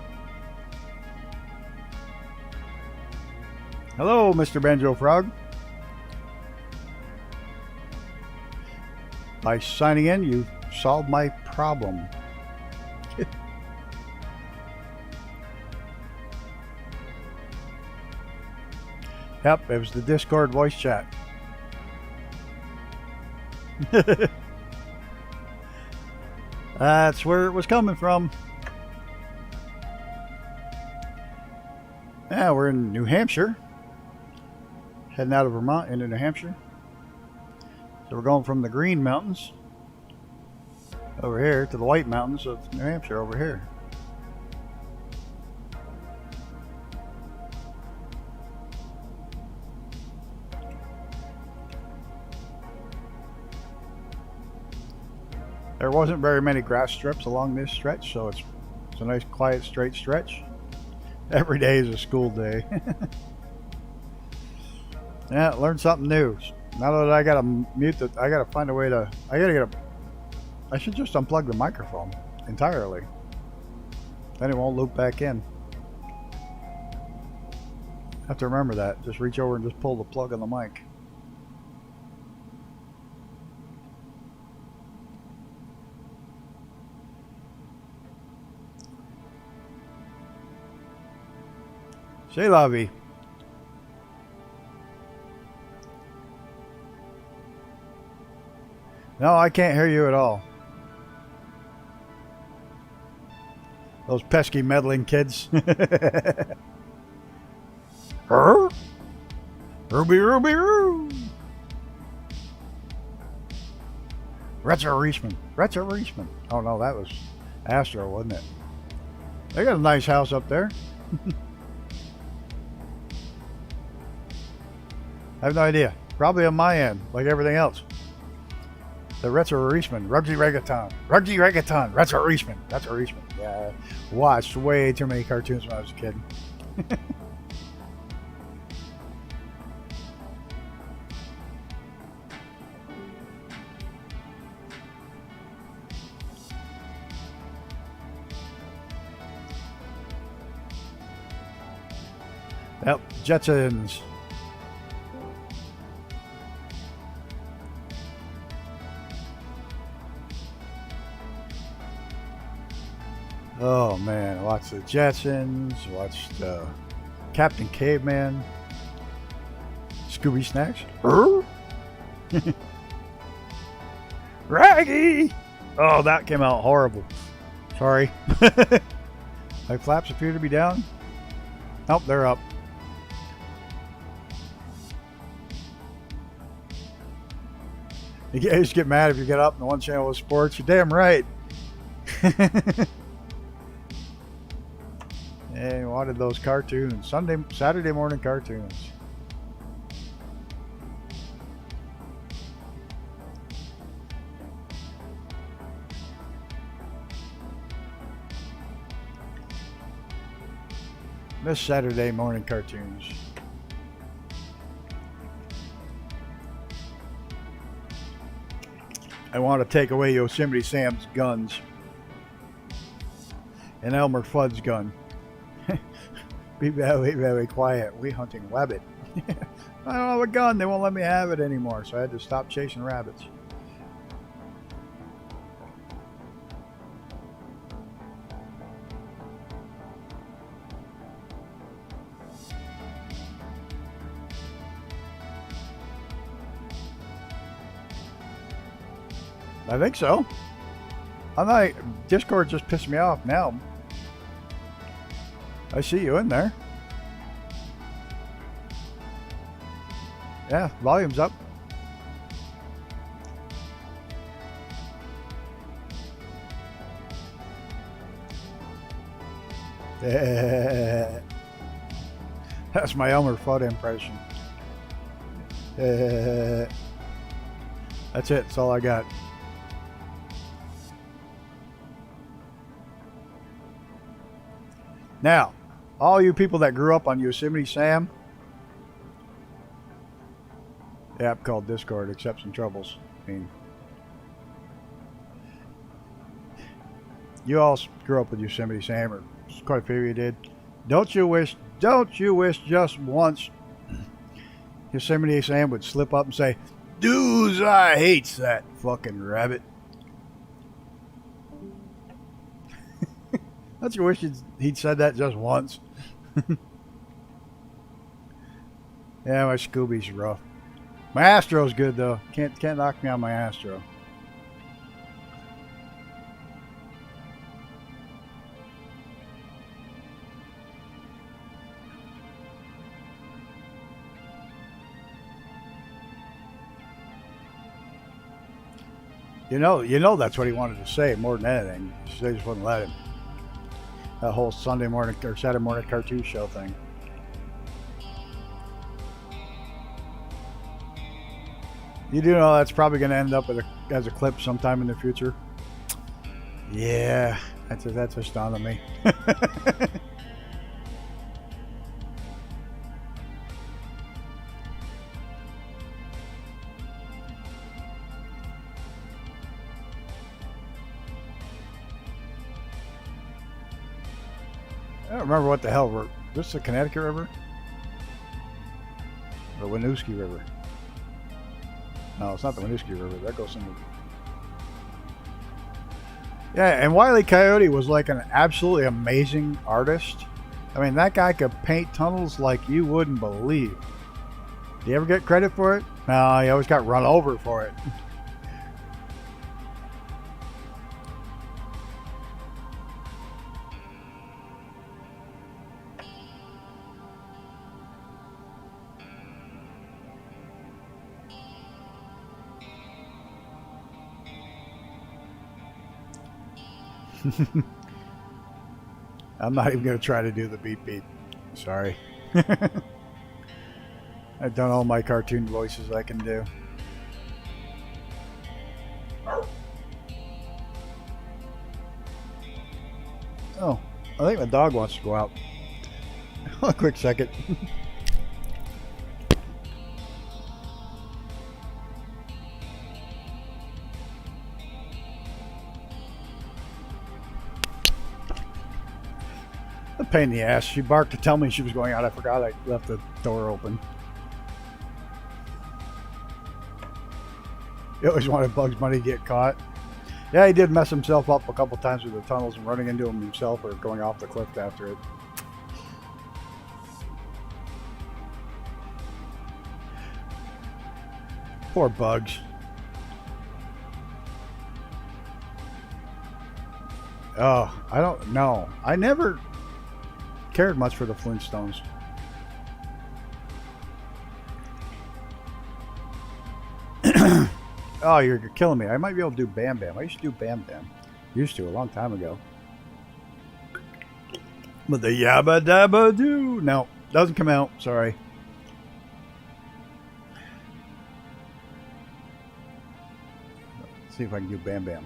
Hello, Mr. Banjo Frog. By signing in, you solved my problem. Yep, it was the Discord voice chat. That's where it was coming from. Yeah, we're in New Hampshire. Heading out of Vermont into New Hampshire. So we're going from the Green Mountains over here to the White Mountains of New Hampshire over here. There wasn't very many grass strips along this stretch, so it's a nice, quiet, straight stretch. Every day is a school day. Yeah, learn something new. Now that I gotta mute the, I gotta find a way to. I should just unplug the microphone entirely. Then it won't loop back in. Have to remember that. Just reach over and just pull the plug on the mic. C'est la vie. No, I can't hear you at all. Those pesky meddling kids. Ruby, Ruby, Roo. Retro Reachman. Retro Reachman. Oh no, that was Astro, wasn't it? They got a nice house up there. I have no idea. Probably on my end, like everything else. The Retro Reachman, Rugby Reggaeton, Rugby Reggaeton, Retro Reachman, Retro Reachman. Yeah, watched way too many cartoons when I was a kid. Yep, Jetsons. Oh man, watched the Jetsons, watched Captain Caveman, Scooby Snacks, Raggy! Oh, that came out horrible. Sorry. My flaps appear to be down. Nope, they're up. You just get mad if you get up and the one channel was sports. You're damn right. Yeah, you wanted those cartoons. Saturday morning cartoons. Miss Saturday morning cartoons. I want to take away Yosemite Sam's guns. And Elmer Fudd's gun. Be very, very quiet. We hunting rabbit. I don't have a gun. They won't let me have it anymore, so I had to stop chasing rabbits. I think so. I'm not. Discord just pissed me off now. I see you in there. Yeah, volume's up. That's my Elmer Fudd impression. That's it. That's all I got. Now, all you people that grew up on Yosemite Sam, the app called Discord, except some troubles. I mean, you all grew up with Yosemite Sam, or quite a few of you did. Don't you wish just once Yosemite Sam would slip up and say, "Dudes, I hates that fucking rabbit." Don't you wish he'd said that just once? Yeah, my Scooby's rough. My Astro's good though. Can't knock me on my Astro. You know that's what he wanted to say more than anything. They just wouldn't let him. That whole Sunday morning or Saturday morning cartoon show thing. You do know that's probably going to end up as a clip sometime in the future. Yeah, that's astounding me. I don't remember what the hell. This is the Connecticut River? The Winooski River. No, it's not the Winooski River. That goes into... Yeah, and Wile E. Coyote was like an absolutely amazing artist. I mean, that guy could paint tunnels like you wouldn't believe. Do you ever get credit for it? No, he always got run over for it. I'm not even going to try to do the beep beep. Sorry. I've done all my cartoon voices I can do. Oh, I think my dog wants to go out. A quick second. A pain in the ass. She barked to tell me she was going out. I forgot I left the door open. He always wanted Bugs Bunny to get caught. Yeah, he did mess himself up a couple times with the tunnels and running into them himself or going off the cliff after it. Poor Bugs. Oh, I don't know. I never cared much for the Flintstones. Oh, you're killing me. I might be able to do Bam Bam. I used to do Bam Bam. Used to a long time ago. But the Yabba Dabba Doo. No, doesn't come out. Sorry. Let's see if I can do Bam Bam.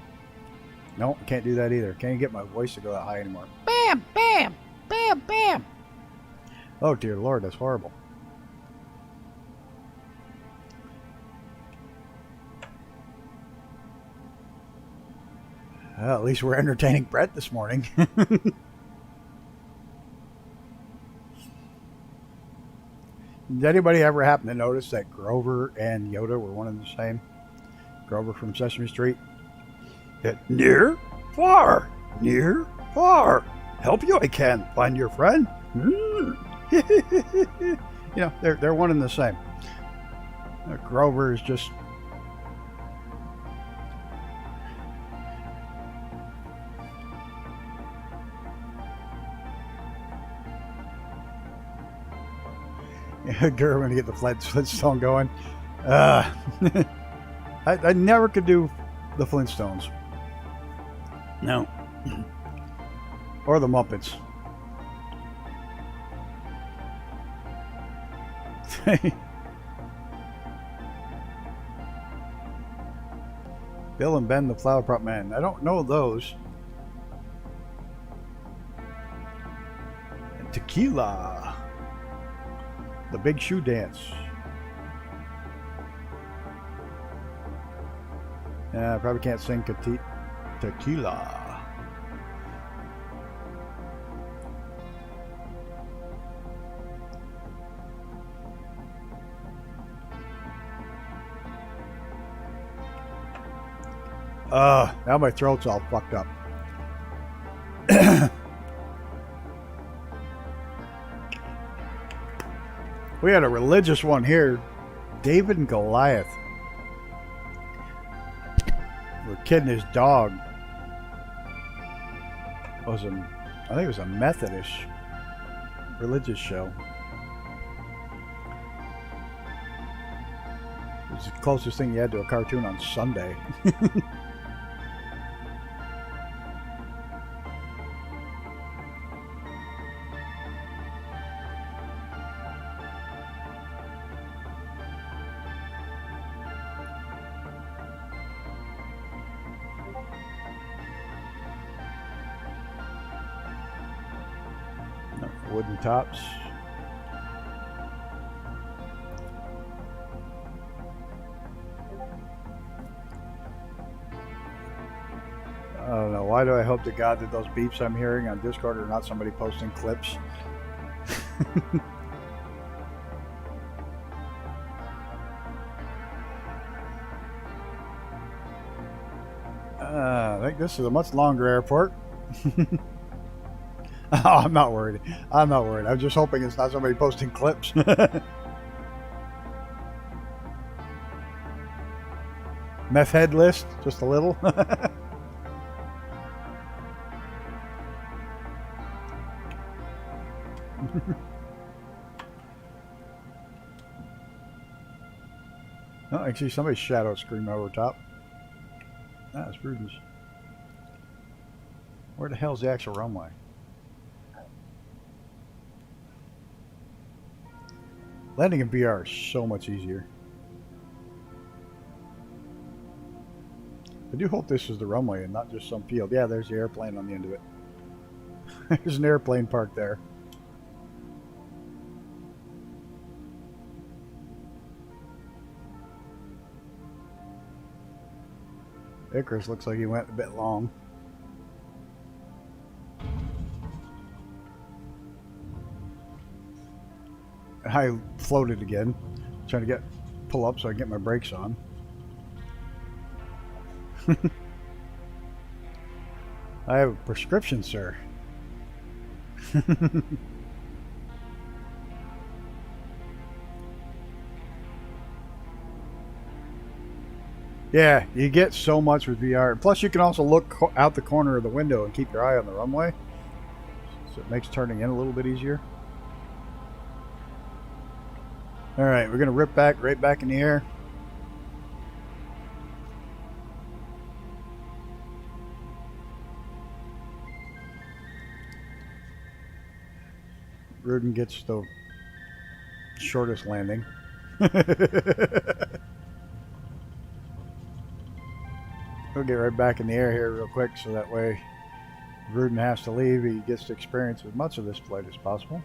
No, I can't do that either. Can't get my voice to go that high anymore. Bam, bam, bam, bam. Oh, dear Lord, that's horrible. Well, at least we're entertaining Brett this morning. Did anybody ever happen to notice that Grover and Yoda were one and the same? Grover from Sesame Street. Near, far, near, far. Help you I can. Find your friend. You know, they're one and the same. Grover is just... Gerwin to get the Flintstone going. I never could do the Flintstones. No. Or the Muppets. Bill and Ben the Flower Prop Man. I don't know those. And Tequila. The Big Shoe Dance. Yeah, I probably can't sing Tequila. Now my throat's all fucked up. We had a religious one here. David and Goliath. The kid and his dog. I think it was a Methodist religious show. It was the closest thing you had to a cartoon on Sunday. Wooden tops. I don't know. Why do I hope to God that those beeps I'm hearing on Discord are not somebody posting clips? I think this is a much longer airport. Oh, I'm not worried. I'm not worried. I'm just hoping it's not somebody posting clips. Meth head list, just a little. Oh, I can see somebody's shadow screaming over top. Ah, it's Bruden's. Where the hell's the actual runway? Landing in VR is so much easier. I do hope this is the runway and not just some field. Yeah, there's the airplane on the end of it. There's an airplane parked there. Icarus looks like he went a bit long. I floated again, trying to pull up so I can get my brakes on. I have a prescription, sir. Yeah, you get so much with VR. Plus, you can also look out the corner of the window and keep your eye on the runway. So it makes turning in a little bit easier. Alright, we're going to rip back, right back in the air. Rudin gets the shortest landing. We'll get right back in the air here real quick so that way Rudin has to leave. He gets to experience as much of this flight as possible.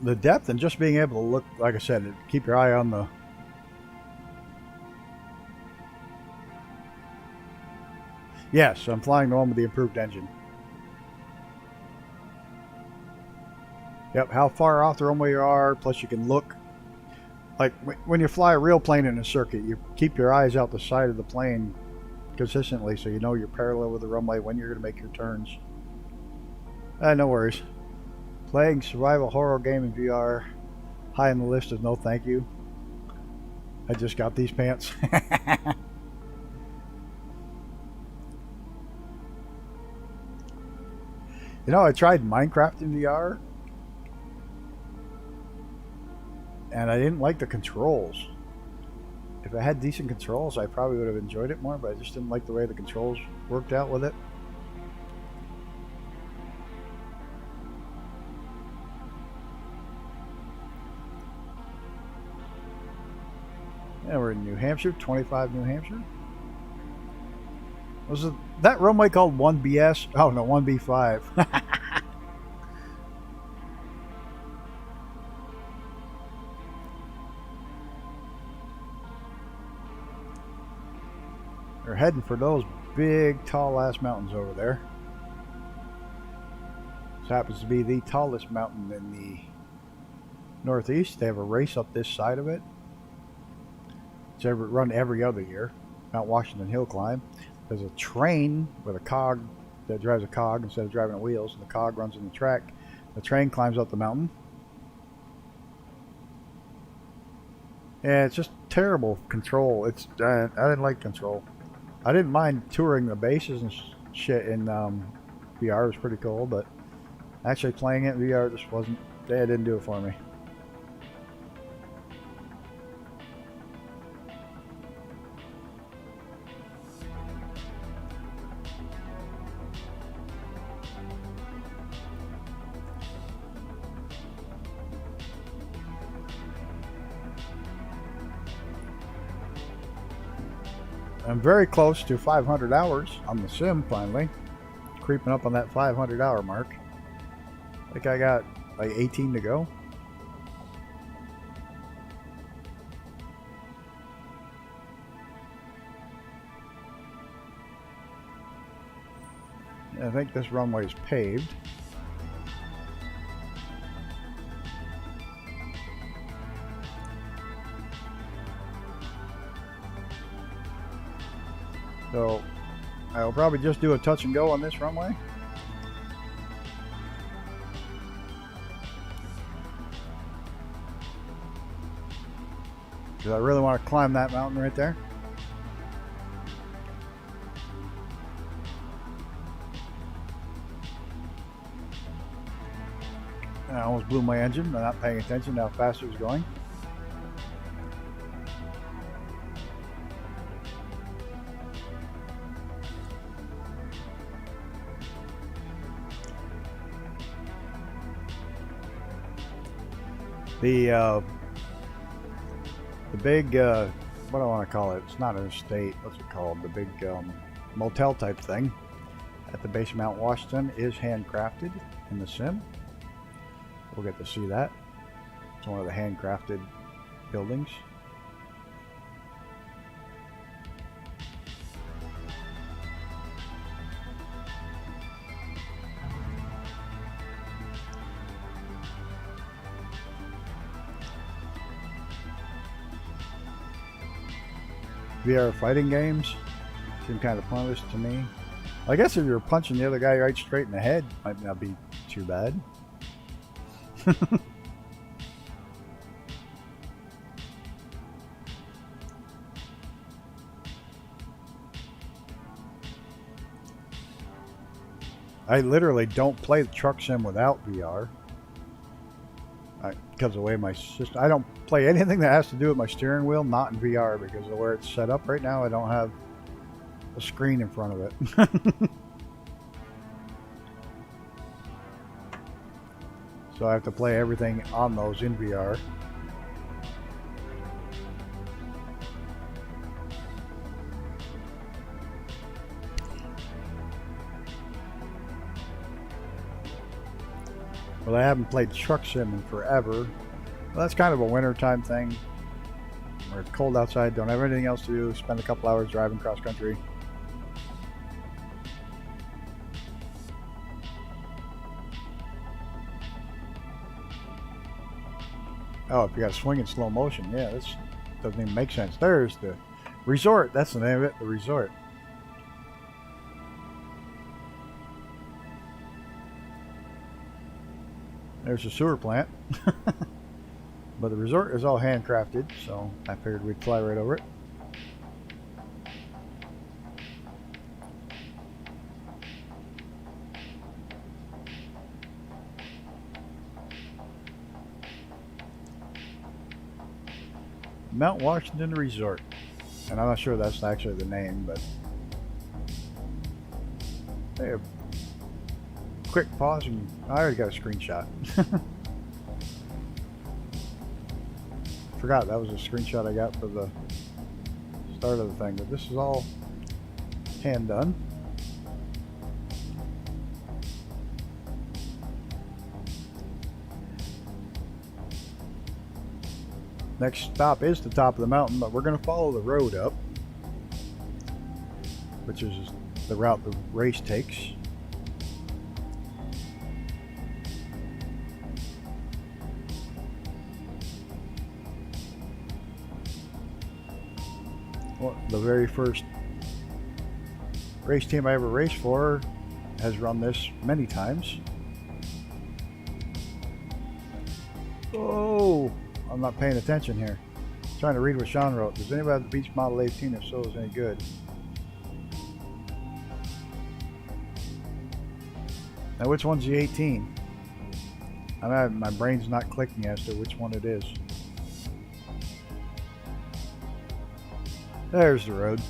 The depth and just being able to look, like I said, keep your eye on the... Yes, I'm flying the one with the improved engine. Yep, how far off the runway you are, plus you can look. Like, when you fly a real plane in a circuit, you keep your eyes out the side of the plane consistently so you know you're parallel with the runway when you're going to make your turns. No worries. Playing survival horror game in VR, high on the list is no thank you. I just got these pants. You know, I tried Minecraft in VR, and I didn't like the controls. If I had decent controls, I probably would have enjoyed it more, but I just didn't like the way the controls worked out with it. Yeah, we're in New Hampshire, 25 New Hampshire. Was it that runway called 1BS? Oh no, 1B5. They're heading for those big, tall ass mountains over there. This happens to be the tallest mountain in the Northeast. They have a race up this side of it. It's run every other year. Mount Washington Hill Climb. There's a train with a cog that drives a cog instead of driving on wheels, and the cog runs in the track. The train climbs up the mountain. Yeah, it's just terrible control. I didn't like control. I didn't mind touring the bases and shit in VR. It was pretty cool, but actually playing it in VR just wasn't. It didn't do it for me. I'm very close to 500 hours on the sim finally. Creeping up on that 500-hour mark. I think I got like 18 to go. I think this runway is paved. So I'll probably just do a touch and go on this runway. Because I really want to climb that mountain right there. And I almost blew my engine by not paying attention to how fast it was going. The big, what do I want to call it? It's not an estate. What's it called? The big motel type thing at the base of Mount Washington is handcrafted in the sim. We'll get to see that. It's one of the handcrafted buildings. VR fighting games seem kind of pointless to me. I guess if you're punching the other guy right straight in the head, might not be too bad. I literally don't play the truck sim without VR. Because of the way my system, I don't play anything that has to do with my steering wheel, not in VR, because of where it's set up right now. I don't have a screen in front of it. So I have to play everything on those in VR. Well, I haven't played truck sim in forever. Well, that's kind of a wintertime thing, where it's cold outside, don't have anything else to do, spend a couple hours driving cross country. Oh, if you got to swing in slow motion, yeah, this doesn't even make sense. There's the resort, that's the name of it, the resort. There's a sewer plant. But the resort is all handcrafted, so I figured we'd fly right over it. Mount Washington Resort. And I'm not sure that's actually the name, but they have quick pause and I already got a screenshot. Forgot that was a screenshot I got for the start of the thing, but this is all hand done. Next stop is the top of the mountain, but we're going to follow the road up, which is the route the race takes. Well, the very first race team I ever raced for has run this many times. Oh, I'm not paying attention here. I'm trying to read what Sean wrote. Does anybody have the Beach Model 18? If so, is any good? Now, which one's the 18? My brain's not clicking as to which one it is. There's the road.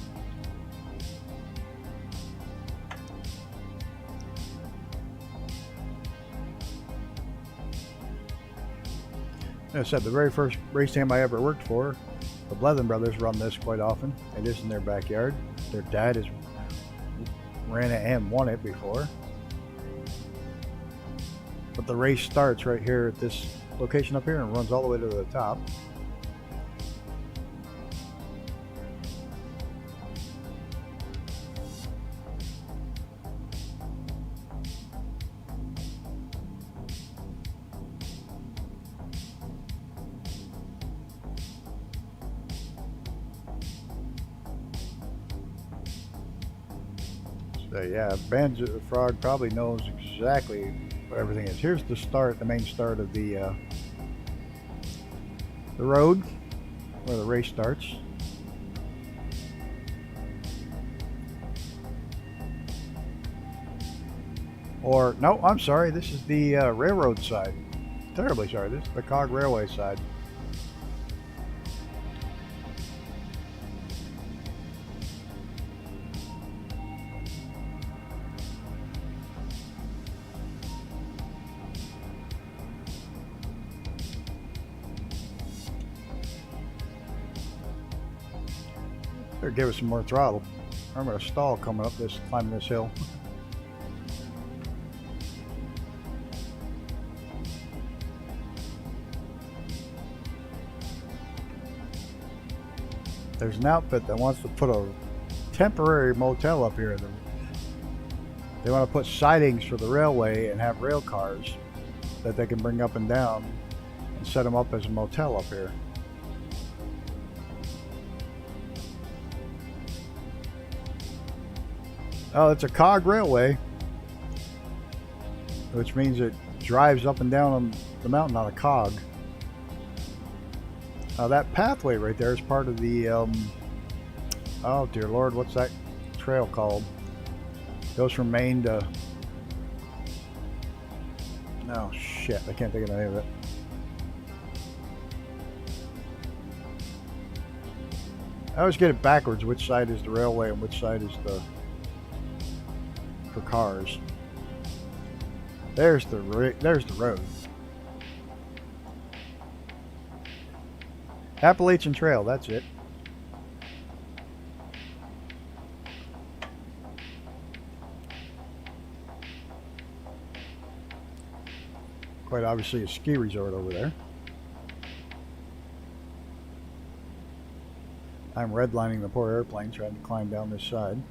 Like I said, the very first race team I ever worked for The Blethyn brothers run this quite often. It is in their backyard. Their dad has ran it and won it before. But the race starts right here at this location up here and runs all the way to the top. So yeah, Banjo the Frog probably knows exactly what everything is. Here's the start, the main start of the road where the race starts. Or no, I'm sorry, this is the railroad side. Terribly sorry, this is the Cog Railway side. Better give us some more throttle. Remember a stall coming up this, climbing this hill. There's an outfit that wants to put a temporary motel up here. They want to put sidings for the railway and have rail cars that they can bring up and down and set them up as a motel up here. Oh, it's a cog railway, which means it drives up and down on the mountain on a cog. That pathway right there is part of the, oh dear Lord, what's that trail called? Goes from Maine to, oh shit, I can't think of the name of it. I always get it backwards, which side is the railway and which side is the for cars. There's the road. Appalachian Trail, that's it. Quite obviously a ski resort over there. I'm redlining the poor airplane trying to climb down this side.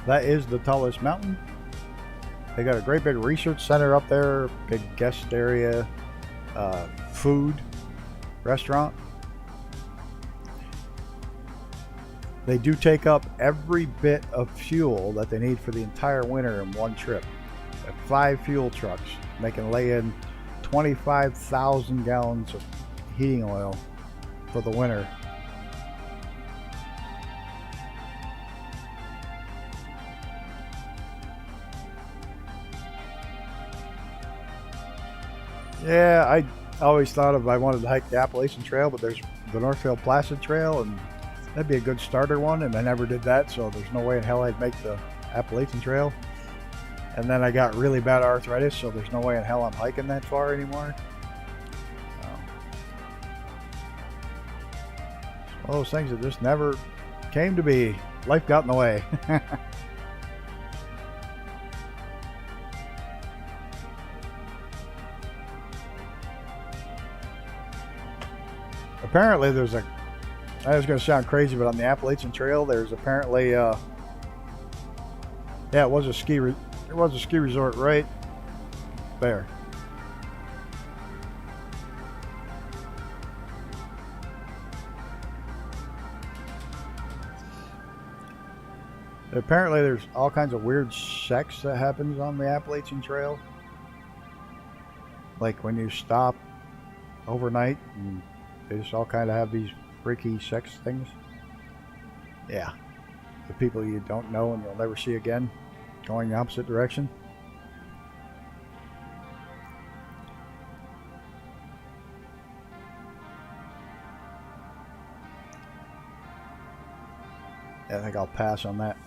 That is the tallest mountain. They got a great big research center up there, big guest area, food, restaurant. They do take up every bit of fuel that they need for the entire winter in one trip. They have 5 fuel trucks. They can lay in 25,000 gallons of heating oil for the winter. Yeah, I always thought I wanted to hike the Appalachian Trail, but there's the Northfield Placid Trail, and that'd be a good starter one, and I never did that, so there's no way in hell I'd make the Appalachian Trail. And then I got really bad arthritis, so there's no way in hell I'm hiking that far anymore. It's one of those things that just never came to be. Life got in the way. Apparently there's a, I was going to sound crazy, but on the Appalachian Trail there's apparently yeah, it was a ski resort right there. Apparently there's all kinds of weird sex that happens on the Appalachian Trail, like when you stop overnight and they just all kind of have these freaky sex things. Yeah. the people you don't know and you'll never see again, going the opposite direction. I think I'll pass on that.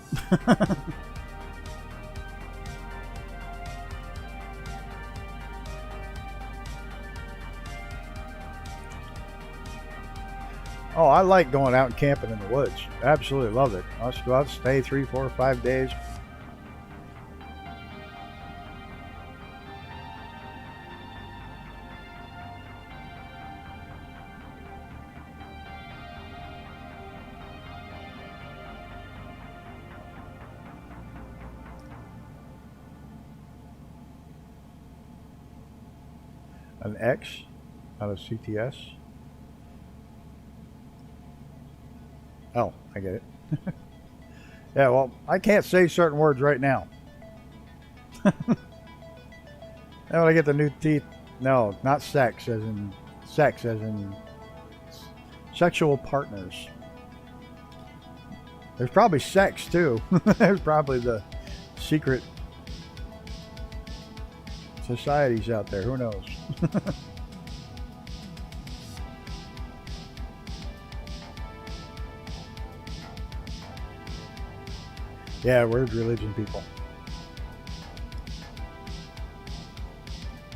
Oh, I like going out and camping in the woods. Absolutely love it. I'll just go out and stay 3, 4, 5 days. An X out of CTS. Oh, I get it. Yeah, well, I can't say certain words right now. And when I get the new teeth, no, not sex as in sexual partners. There's probably sex too. There's probably the secret societies out there. Who knows? Yeah, weird religion people.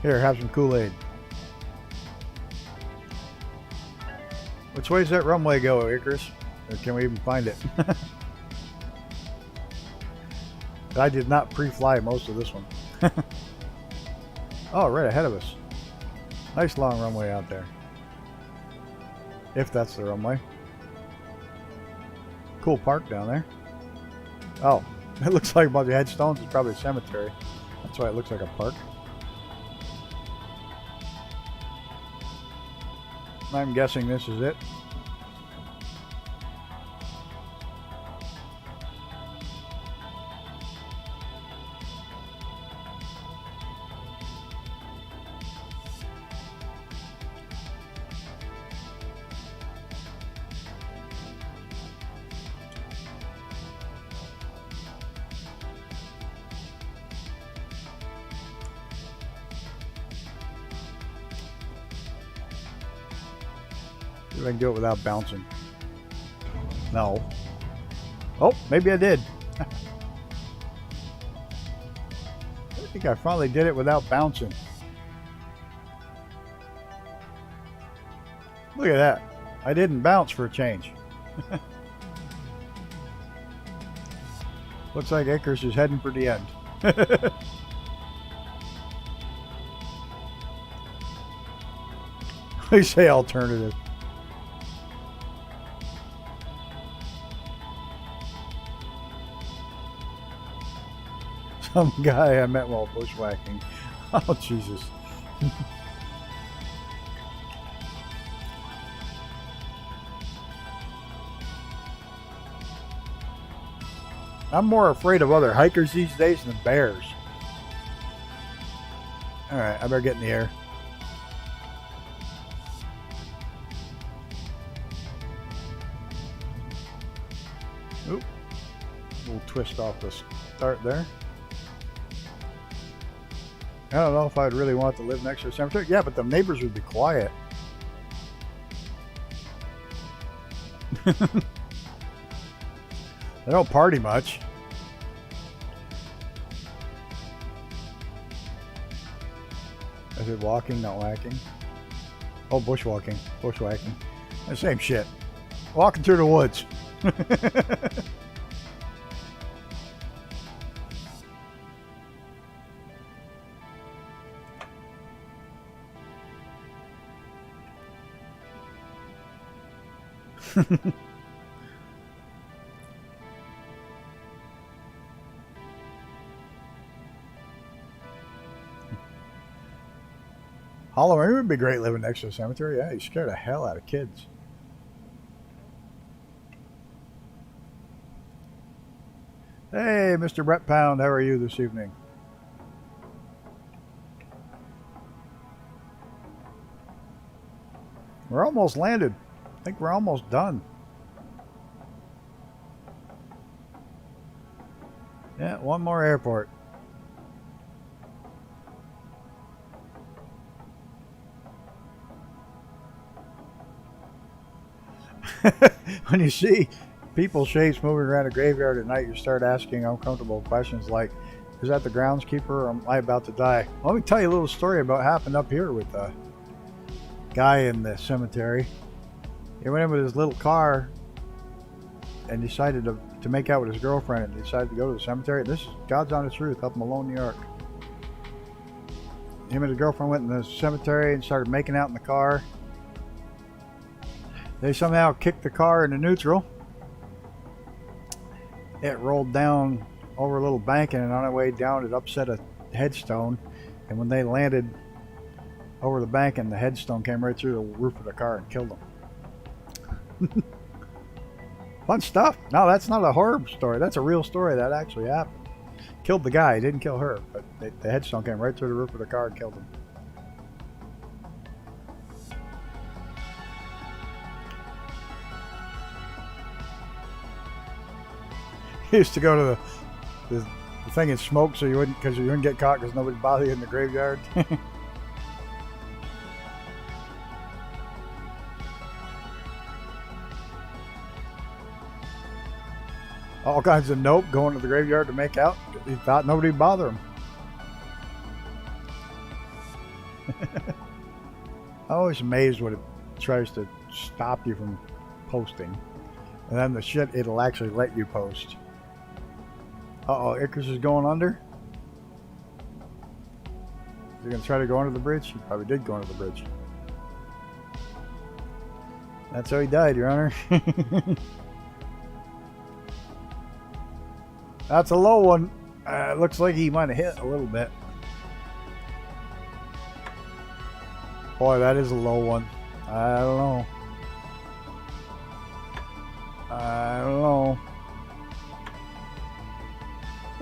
Here, have some Kool-Aid. Which way does that runway go, Icarus? Or can we even find it? I did not pre-fly most of this one. Oh, right ahead of us. Nice long runway out there. If that's the runway. Cool park down there. Oh, it looks like a bunch of headstones. It's probably a cemetery. That's why it looks like a park. I'm guessing this is it. See if I can do it without bouncing. No. Oh, maybe I did. I think I finally did it without bouncing. Look at that. I didn't bounce for a change. Looks like Icarus is heading for the end. They say alternative. Some guy I met while bushwhacking. Oh, Jesus. I'm more afraid of other hikers these days than bears. Alright, I better get in the air. Oop. We'll twist off the start there. I don't know if I'd really want to live next to a cemetery. Yeah, but the neighbors would be quiet. They don't party much. Is it walking, not whacking? Oh, bushwalking. Bushwhacking. The same shit. Walking through the woods. Halloween would be great living next to a cemetery. Yeah, you scare the hell out of kids. Hey, Mr. Brett Pound, how are you this evening? We're almost landed. I think we're almost done. Yeah, one more airport. When you see people's shapes moving around a graveyard at night, you start asking uncomfortable questions like, is that the groundskeeper or am I about to die? Let me tell you a little story about what happened up here with a guy in the cemetery. He went in with his little car and decided to make out with his girlfriend and decided to go to the cemetery. This is God's honest truth up in Malone, New York. Him and his girlfriend went in the cemetery and started making out in the car. They somehow kicked the car into neutral. It rolled down over a little bank, and on the way down it upset a headstone, and when they landed over the bank and the headstone came right through the roof of the car and killed them. Fun stuff. No, that's not a horror story. That's a real story that actually happened. Killed the guy, didn't kill her, but the headstone came right through the roof of the car and killed him. He used to go to the thing and smoke so you wouldn't get caught because nobody bothered you in the graveyard. All kinds of nope going to the graveyard to make out. He thought nobody would bother him. I'm always amazed when it tries to stop you from posting, and then the shit it'll actually let you post. Uh-oh, Icarus is going under. Is he going to try to go under the bridge? He probably did go under the bridge. That's how he died, Your Honor. That's a low one. Looks like he might have hit a little bit. Boy, that is a low one. I don't know. I don't know.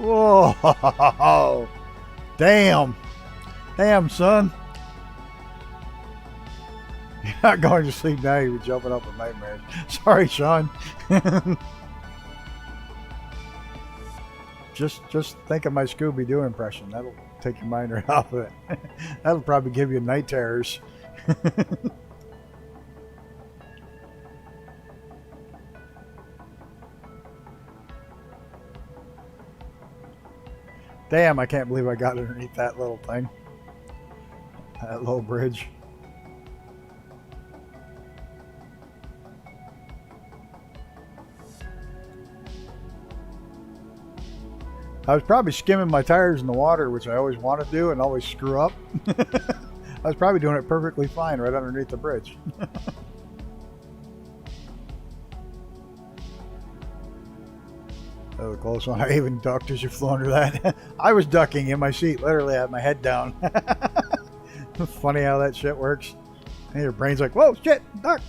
Whoa! Damn! Damn, son! You're not going to sleep now. You're jumping up with nightmares. Sorry, Sean. Just think of my Scooby-Doo impression. That'll take your mind right off of it. That'll probably give you night terrors. Damn, I can't believe I got underneath that little thing. That little bridge. I was probably skimming my tires in the water, which I always want to do and always screw up. I was probably doing it perfectly fine right underneath the bridge. That was a close one. I even ducked as you flew under that. I was ducking in my seat. Literally, I had my head down. Funny how that shit works. And your brain's like, whoa, shit, duck.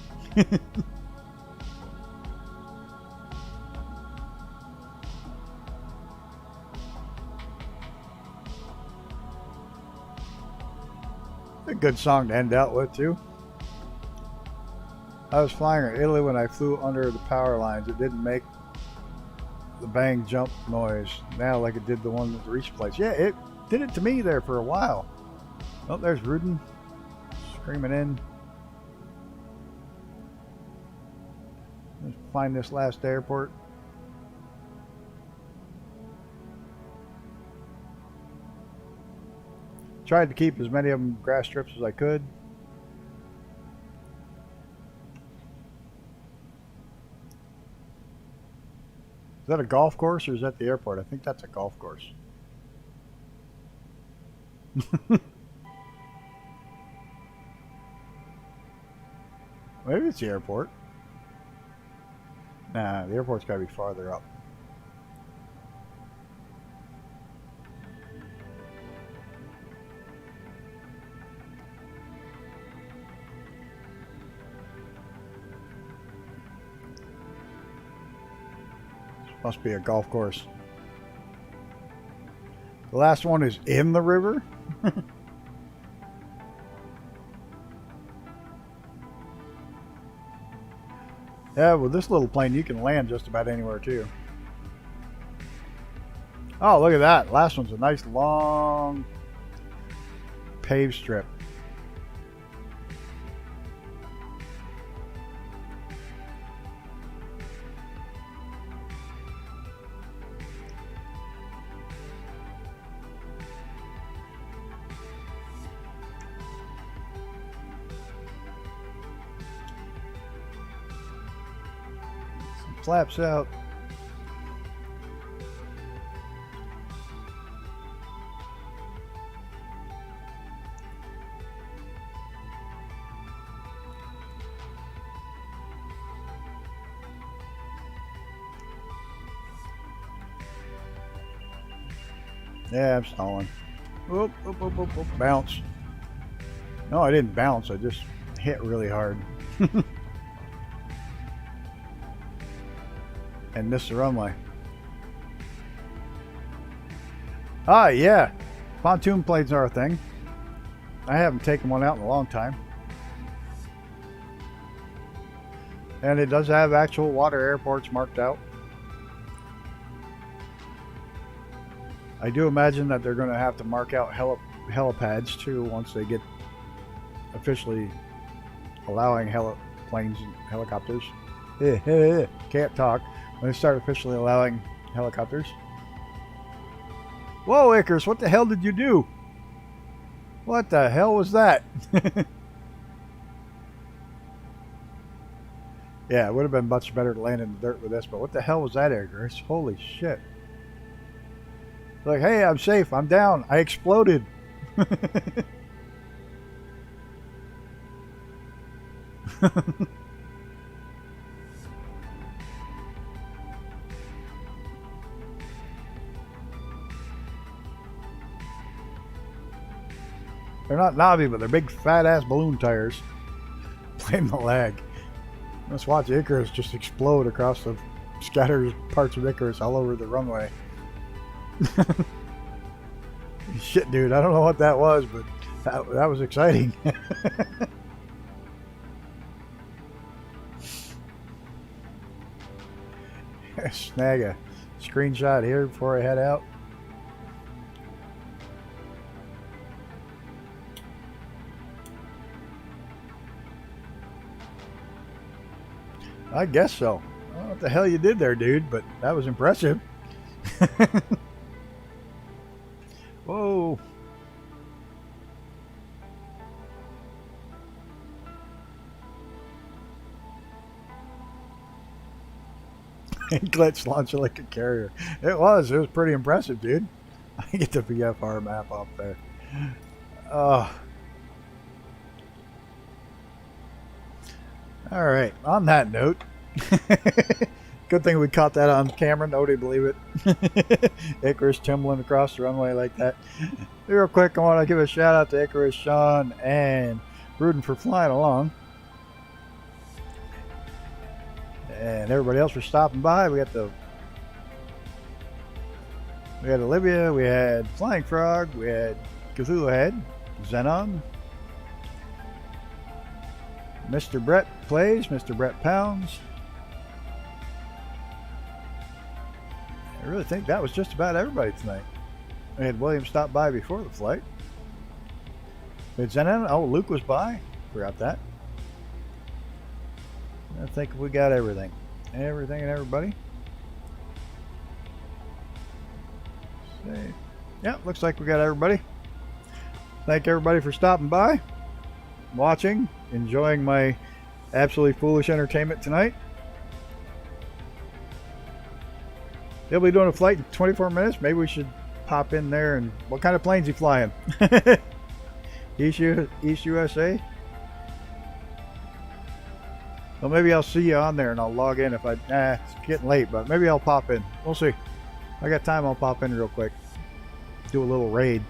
A good song to end out with, too. I was flying in Italy when I flew under the power lines. It didn't make the bang jump noise now like it did the one at the reach place. Yeah, it did it to me there for a while. Oh, there's Rudin screaming in. Let's find this last airport. Tried to keep as many of them grass strips as I could. Is that a golf course or is that the airport? I think that's a golf course. Maybe it's the airport. Nah, the airport's got to be farther up. Must be a golf course. The last one is in the river. Yeah, with this little plane you can land just about anywhere too. Oh, look at that. Last one's a nice long paved strip. Some flaps out. Yeah, I'm stalling. Oop, oop, oop, oop, oop, bounce. No, I didn't bounce. I just hit really hard. And missed the runway. Ah, yeah. Pontoon planes are a thing. I haven't taken one out in a long time. And it does have actual water airports marked out. I do imagine that they're going to have to mark out helipads too once they get officially allowing planes and helicopters. Can't talk. When they start officially allowing helicopters. Whoa, Icarus, what the hell did you do? What the hell was that? Yeah, it would have been much better to land in the dirt with this, but what the hell was that, Icarus? Holy shit. Like, hey, I'm safe. I'm down. I exploded. They're not knobby, but they're big fat ass balloon tires. Blame the lag. Let's watch Icarus just explode across the scattered parts of Icarus all over the runway. Shit, dude, I don't know what that was, but that was exciting. Snag a screenshot here before I head out. I guess so. I don't know what the hell you did there, dude, but that was impressive. Whoa. Glitch launcher like a carrier. It was pretty impressive, dude. I get the VFR map up there. Oh. All right. On that note, good thing we caught that on camera. Nobody believe it. Icarus tumbling across the runway like that. Real quick, I want to give a shout out to Icarus, Sean, and Rudin for flying along. And everybody else for stopping by. We had Olivia, we had Flying Frog, we had Cthulhu Head, Xenon, Mr. Brett Plays, Mr. Brett Pounds. I really think that was just about everybody tonight. We had William stop by before the flight. We had Xenon. Oh, Luke was by. Forgot that. I think we got everything. Everything and everybody. Yeah, looks like we got everybody. Thank everybody for stopping by, watching, enjoying my absolutely foolish entertainment tonight. They'll be doing a flight in 24 minutes. Maybe we should pop in there. And what kind of planes he flying? East USA? Well, maybe I'll see you on there and I'll log in if it's getting late, but maybe I'll pop in. We'll see. If I got time, I'll pop in real quick. Do a little raid.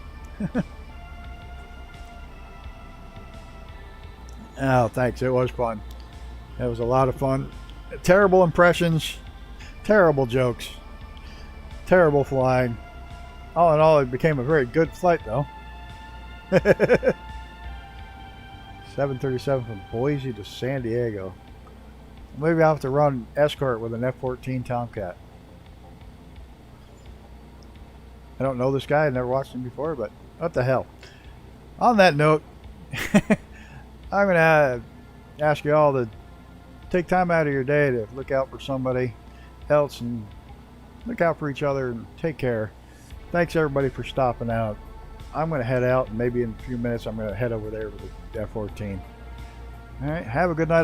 Oh, thanks. It was fun. It was a lot of fun. Terrible impressions. Terrible jokes. Terrible flying. All in all, it became a very good flight, though. 737 from Boise to San Diego. Maybe I'll have to run escort with an F-14 Tomcat. I don't know this guy. I've never watched him before, but what the hell. On that note, I'm going to ask you all to take time out of your day to look out for somebody else and look out for each other and take care. Thanks everybody for stopping out. I'm going to head out, and maybe in a few minutes I'm going to head over there with the F-14. All right, have a good night.